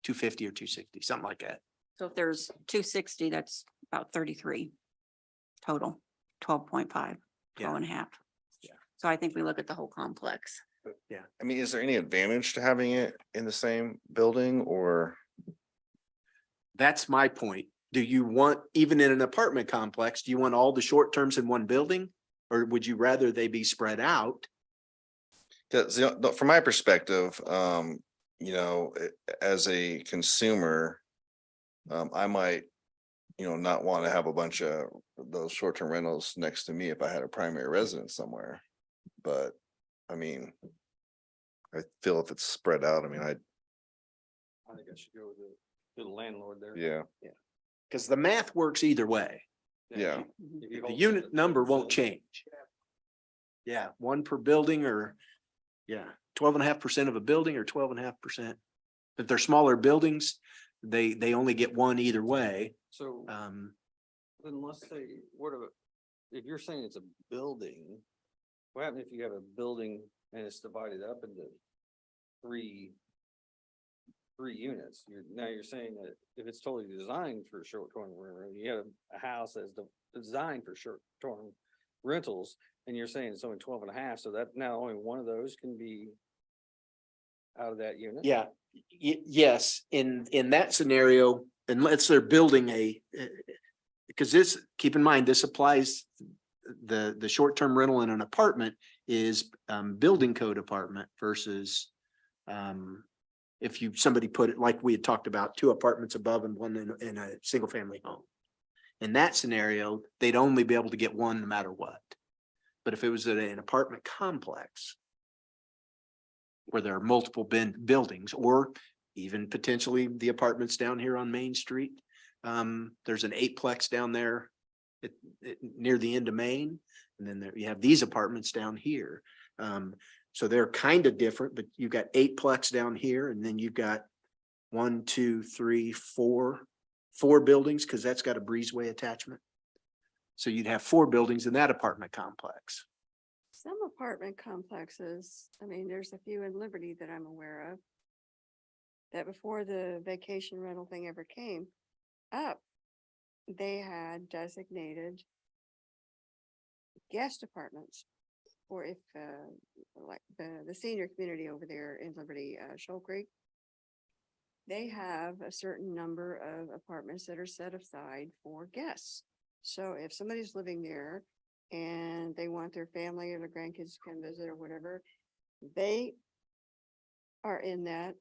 250 or 260, something like that. so if there's 260, that's about 33 total, 12.5, 12 Yeah. and a half. Yeah. So I think we look at the whole complex. I mean, is there any advantage to having it in the same building or? That's my point. Do you want, even in an apartment complex, do you want all the short terms in one building? Or would you rather they be spread out? Cause from my perspective, you know, as a consumer, I might, you know, not want to have a bunch of those short-term rentals next to me if I had a primary residence somewhere. But, I mean, I feel if it's spread out, I mean, I think I should go with the landlord there. yeah, Because the math works either way. yeah. If you The hold unit it at number won't 12%, change. Yeah, one per building or, yeah, 12.5% of a building or 12.5%. If they're smaller buildings, they only get one either way. So then let's say, what about, if you're saying it's a building, what happens if you have a building and it's divided up into three units? Now you're saying that if it's totally designed for short-term rental, you have a house that's designed for short-term rentals, and you're saying it's only 12.5, so that now only one of those can be out of that unit? Yeah, yes, in that scenario, unless they're building because this, keep in mind, this applies, the short-term rental in an apartment is building code apartment versus if somebody put it, like we had talked about, 2 apartments above and one in a single family home. In that scenario, they'd only be able to get one no matter what. But if it was in an apartment complex where there are multiple buildings, or even potentially the apartments down here on Main Street, there's an 8-plex down there near the end of Main, and then you have these apartments down here. So they're kind of different, but you've got 8-plex down here, and then you've got 1, 2, 3, 4 buildings, because that's got a breezeway attachment. So you'd have 4 buildings in that apartment complex. Some apartment complexes, I mean, there's a few in Liberty that I'm aware of, that before the vacation rental thing ever came up, they had designated guest apartments. Or if, like the senior community over there in Liberty, Shoal Creek, they have a certain number of apartments that are set aside for guests. So if somebody's living there and they want their family or their grandkids to come visit or whatever, they are in that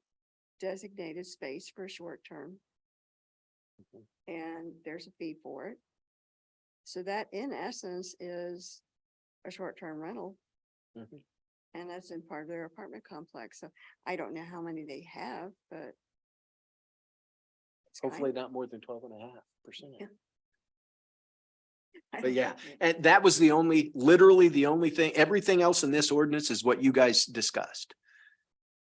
designated space for a short term. And there's a fee for it. So that in essence is a short-term rental. Mhm. And that's in part of their apartment complex. So I don't know how many they have, but. it's Hopefully kind not more than 12.5%. Yeah. I But don't yeah, know. and that was literally the only thing, everything else in this ordinance is what you guys discussed.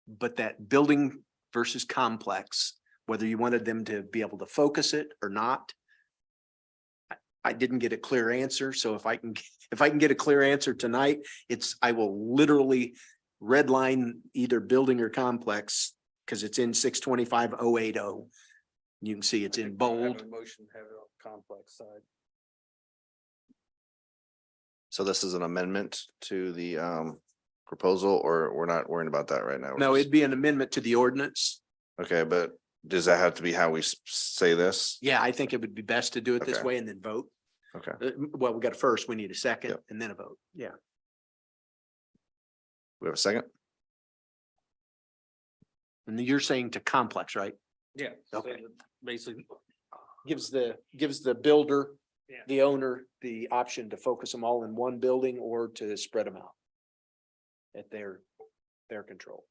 But that building versus complex, whether you wanted them to be able to focus it or not. I didn't get a clear answer, so if I can get a clear answer tonight, I will literally redline either building or complex, because it's in 625-080. You can see it's in I have bold. a motion to have it on the complex side. So this is an amendment to the proposal, or we're not worrying about that right now? We're No, just- it'd be an amendment to the ordinance. Okay, but does that have to be how we say this? Yeah, I think it would be best to do it this Okay. way and then vote. Okay, Well, we got a first, we need a second Yep. and then a vote. Yeah. we have a second? And you're saying to complex, right? Yeah. so Okay. that Basically, Gives the builder, Yeah. the owner, the option to focus them all in one building or to spread them out at their control.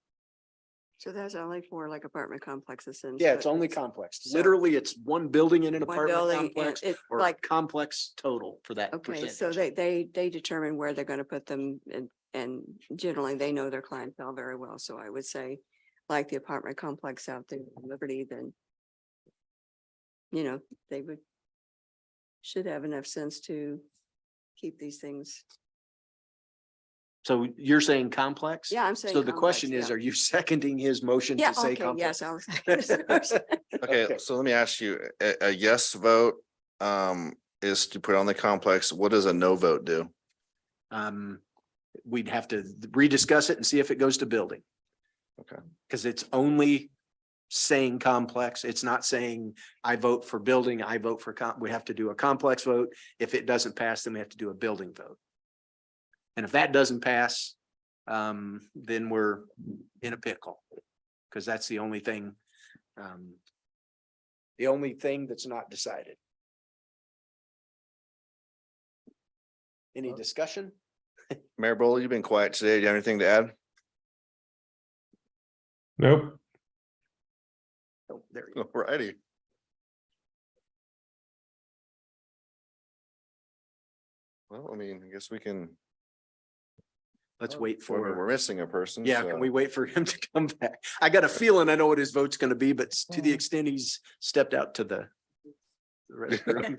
So that's only for like apartment complexes and. Yeah, it's only switches. complex. So- Literally, it's one building in an One apartment building, and complex it's or like, complex total for that okay, so percentage. they determine where they're gonna put them and generally they know their clientele very well. So I would say like the apartment complex out there in Liberty, then they should have enough sense to keep these things. So you're saying complex? Yeah, I'm saying. So the complex, question is, yeah. are you seconding his motion Yeah, to say okay, yes, complex? I was. Okay, Okay. so let me ask you, a yes vote is to put on the complex. What does a no vote do? We'd have to rediscuss it and see if it goes to building. Okay. Because it's only saying complex. It's not saying I vote for building, I vote for we have to do a complex vote. If it doesn't pass, then we have to do a building vote. And if that doesn't pass, then we're in a pickle. Because that's the only thing. The only thing that's not decided. Any discussion? Mayor Bowl, you've been quiet today. Do you have anything to add? Nope. Oh, there you go. Alrighty. Well, I mean, I guess we can. Let's wait I mean, for. We're missing a person. Yeah, so- can we wait for him to come back? I got a feeling I know what his vote's gonna be, but to the extent he's stepped out to the restroom.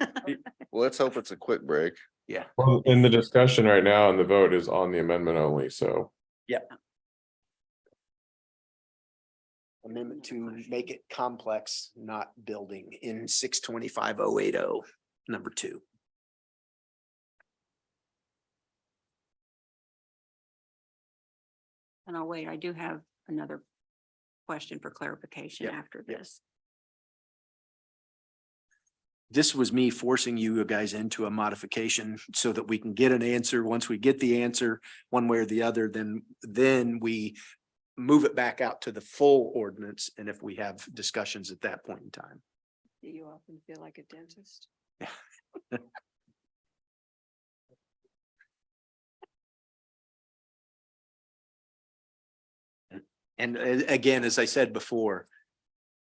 Well, let's hope it's a quick break. Yeah, Well, in the discussion right now and the vote is on the amendment only, so. amendment to make it complex, not building in 625-080, number 2. And I'll wait, I do have another question for clarification Yep, after yep. this. This was me forcing you guys into a modification so that we can get an answer. Once we get the answer, one way or the other, then we move it back out to the full ordinance. And if we have discussions at that point in time. Do you often feel like a dentist? And again, as I said before,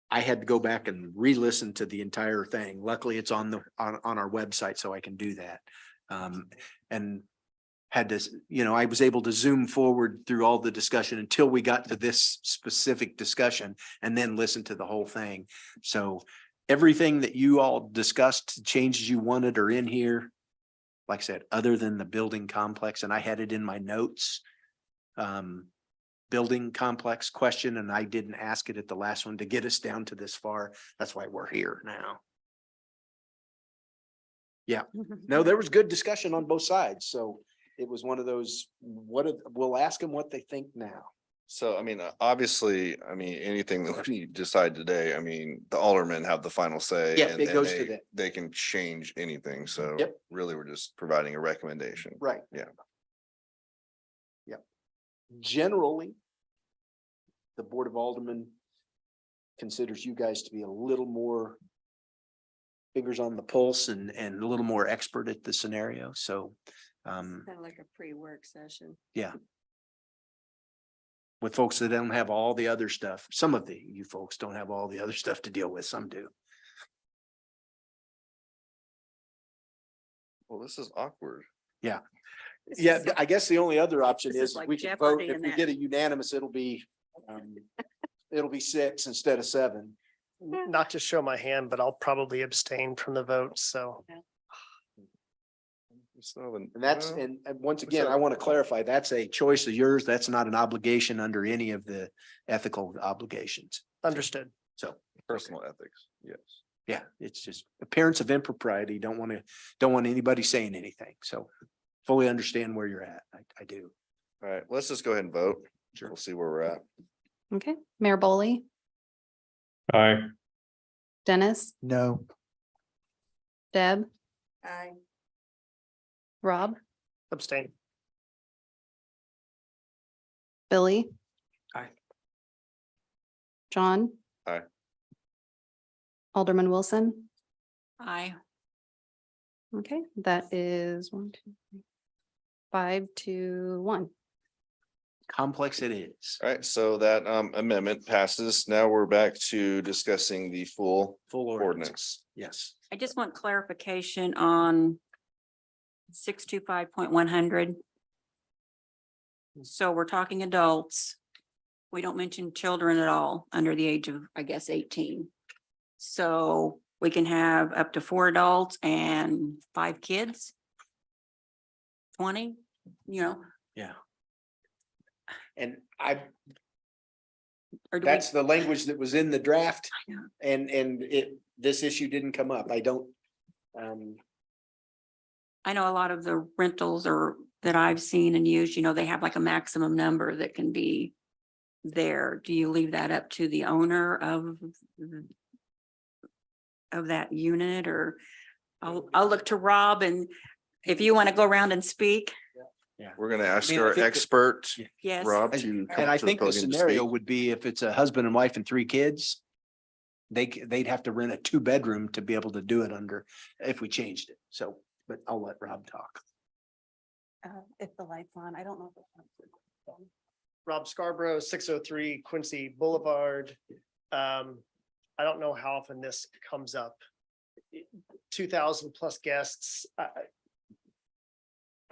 I had to go back and re-listen to the entire thing. Luckily, it's on our website, so I can do that. And had to, I was able to zoom forward through all the discussion until we got to this specific discussion and then listen to the whole thing. So everything that you all discussed, changes you wanted are in here. Like I said, other than the building complex, and I had it in my notes. Building complex question, and I didn't ask it at the last one to get us down to this far. That's why we're here now. Yeah, no, there was good discussion on both sides, so it was one of those, we'll ask them what they think now. So, I mean, obviously, I mean, anything that we decide today, I mean, the aldermen have the final say. Yeah, and it then goes to them. They can change anything. So Yep. really, we're just providing a recommendation. Right. Yeah. Yep. Generally, the Board of Aldermen considers you guys to be a little more fingers on the pulse and a little more expert at the scenario. So, Kind of like a pre-work session. yeah. With folks that don't have all the other stuff, some of you folks don't have all the other stuff to deal with, some do. Well, this is awkward. Yeah, This yeah, is- I guess the only other option this is is like we can vote, Jeopardy if in we that. get a unanimous, it'll be 6 instead of 7. Not to show my hand, but I'll probably abstain from the vote, so. We still haven't- And that's, well, and once again, I want to clarify, that's a choice of yours. That's not an obligation under any of the ethical obligations. Understood. So, Personal ethics, yes. yeah, it's just appearance of impropriety. Don't want anybody saying anything. So fully understand where you're at. I do. All right, let's just go ahead and vote. We'll see where we're at. Okay, Mayor Boley, Aye. Dennis, No, Deb, I, Rob, Abstain. Billy. Aye. John. Aye. Alderman Wilson. Aye. Okay, that is 1, 2, 3, 5 to 1. Complex it is. All right, so that amendment passes. Now we're back to discussing the full Full ordinance. ordinance. Yes. I just want clarification on 625.100. So we're talking adults. We don't mention children at all under the age of, I guess, 18. So we can have up to 4 adults and 5 kids. 20, Yeah. And I, or do we? that's the language that was in the draft. I know. And this issue didn't come up. I don't. I know a lot of the rentals or that I've seen and used, they have like a maximum number that can be there. Do you leave that up to the owner of that unit, or I'll look to Rob, and if you want to go around and speak, We're gonna ask I mean, I our think that- expert, yes. Rob, And to. come and I to the think the podium to scenario speak. would be if it's a husband and wife and 3 kids. They'd have to rent a 2-bedroom to be able to do it under, if we changed it. So, but I'll let Rob talk. If the light's on, I don't know. Rob Scarborough, 603 Quincy Boulevard. I don't know how often this comes up. 2,000 plus guests.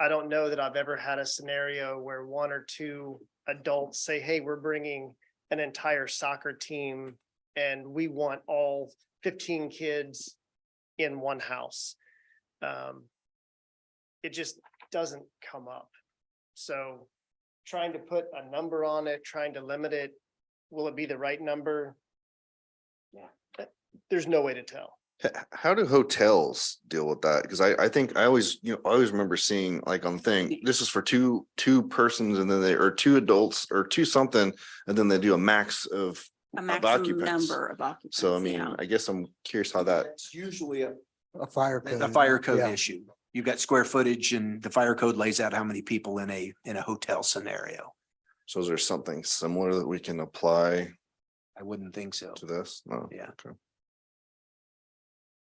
I don't know that I've ever had a scenario where 1 or 2 adults say, hey, we're bringing an entire soccer team and we want all 15 kids in one house. It just doesn't come up. So trying to put a number on it, trying to limit it, will it be the right number? Yeah, there's no way to tell. How do hotels deal with that? Because I think I always, I always remember seeing like on thing, this is for two persons and then or 2 adults or 2 something, and then they do a max of. A maximum occupants. number of occupants. So I mean, yeah. I guess I'm curious how that, It's usually A fire code. a fire code Yeah. issue. You've got square footage and the fire code lays out how many people in a hotel scenario. so is there something similar that we can apply I wouldn't think so. to this? No. Yeah. Okay.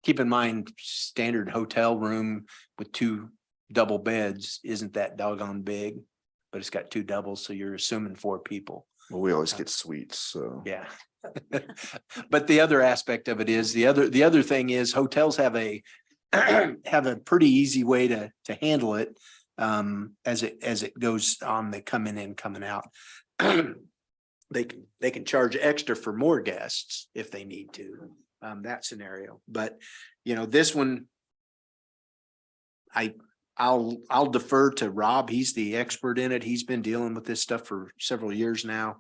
Keep in mind, standard hotel room with 2 double beds isn't that doggone big, but it's got 2 doubles, so you're assuming 4 people. Well, we always get suites, so. Yeah. But the other aspect of it is, the other thing is hotels have a have a pretty easy way to handle it as it goes on, they coming in, coming out. They can charge extra for more guests if they need to, that scenario. But, this one, I'll defer to Rob. He's the expert in it. He's been dealing with this stuff for several years now.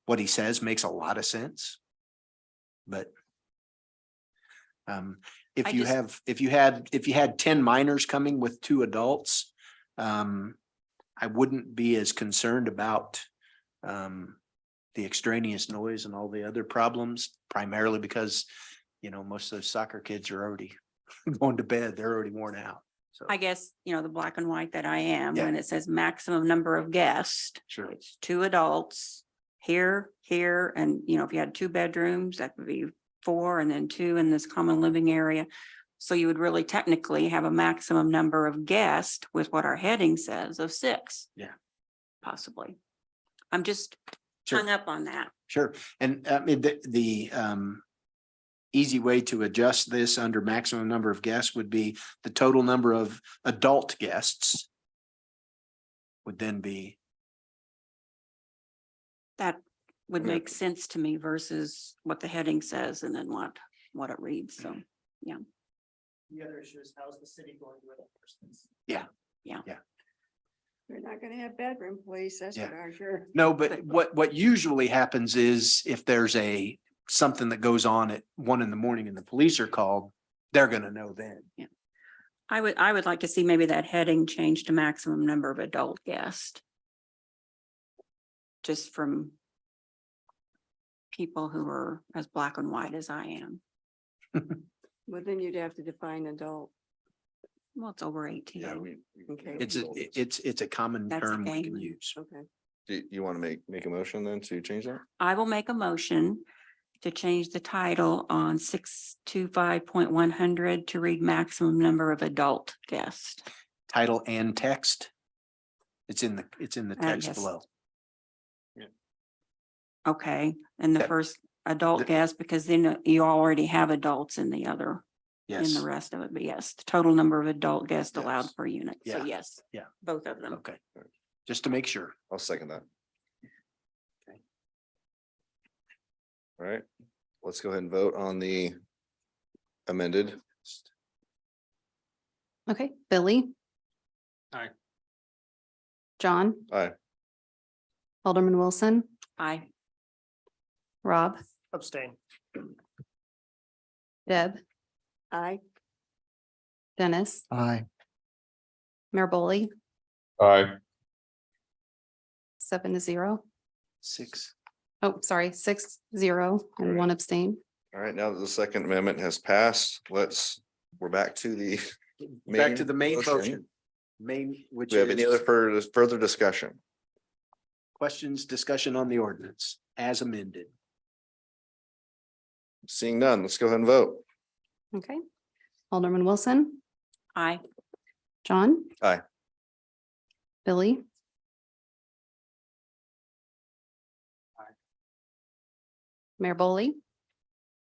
What he says makes a lot of sense. But if I you just- if you had 10 minors coming with 2 adults, I wouldn't be as concerned about the extraneous noise and all the other problems, primarily because, most of those soccer kids are already going to bed. They're already worn out. So, I guess, the black and white that I am, Yeah. when it says maximum number of guests, sure. it's 2 adults here, and, if you had 2 bedrooms, that would be 4 and then 2 in this common living area. So you would really technically have a maximum number of guests with what our heading says of 6. Yeah. Possibly. I'm just Sure. hung up on that. Sure. And I mean, the easy way to adjust this under maximum number of guests would be the total number of adult guests would then be, That would Yeah. make sense to me versus what the heading says and then what it reads. So, The other issue is how's the city going with it? They're not gonna have bedroom police, that's for Yeah. darn sure. no, but what usually happens is if there's something that goes on at 1 a.m. and the police are called, they're gonna know then. I would like to see maybe that heading changed to maximum number of adult guests. Just from people who are as black and white as I am. But then you'd have to define adult. Well, it's over 18. Yeah, Okay. It's a common That's term we can gangly. use. Okay. do you want to make a motion then to change that? I will make a motion to change the title on 625.100 to read maximum number of adult guests. Title and text. It's in the text yes. below. Okay, and the That- first adult the- guest, because then you already have adults in the other, in Yes. the rest of it, but yes, the total number of adult guests allowed Yes. per unit. So Yeah. yes. Yeah. Both of them. Okay. Just to make sure. I'll second that. Okay. All right, let's go ahead and vote on the amended. Okay, Billy. Aye. John, Aye. Alderman Wilson, Aye. Rob, Abstain. Deb, I, Dennis, Aye. Mayor Boley, Aye. 7-0. 6. Oh, sorry, 6-0 and Alright. 1 abstain. All right, now that the Second Amendment has passed, we're back to the. Back to the main motion. motion. Main, which Do we have any is other further discussion? questions, discussion on the ordinance as amended. Seeing none, let's go ahead and vote. Okay. Alderman Wilson, Aye. John. Aye. Billy. Mayor Boley,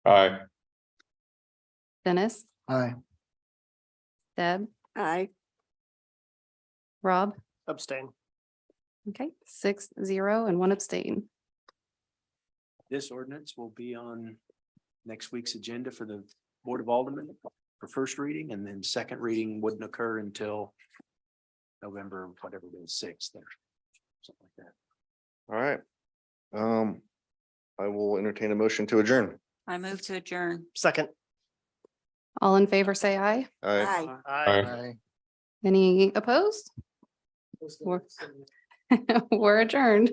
Aye. Dennis, Aye. Deb, I, Rob. Abstain. Okay, 6-0 and 1 abstain. This ordinance will be on next week's agenda for the Board of Aldermen for first reading, and then second reading wouldn't occur until November, whatever it is, 6th or something like that. All right. I will entertain a motion to adjourn. I move to adjourn. Second. All in favor, say aye. Aye. I. Aye. Aye. Any opposed? We're we're adjourned.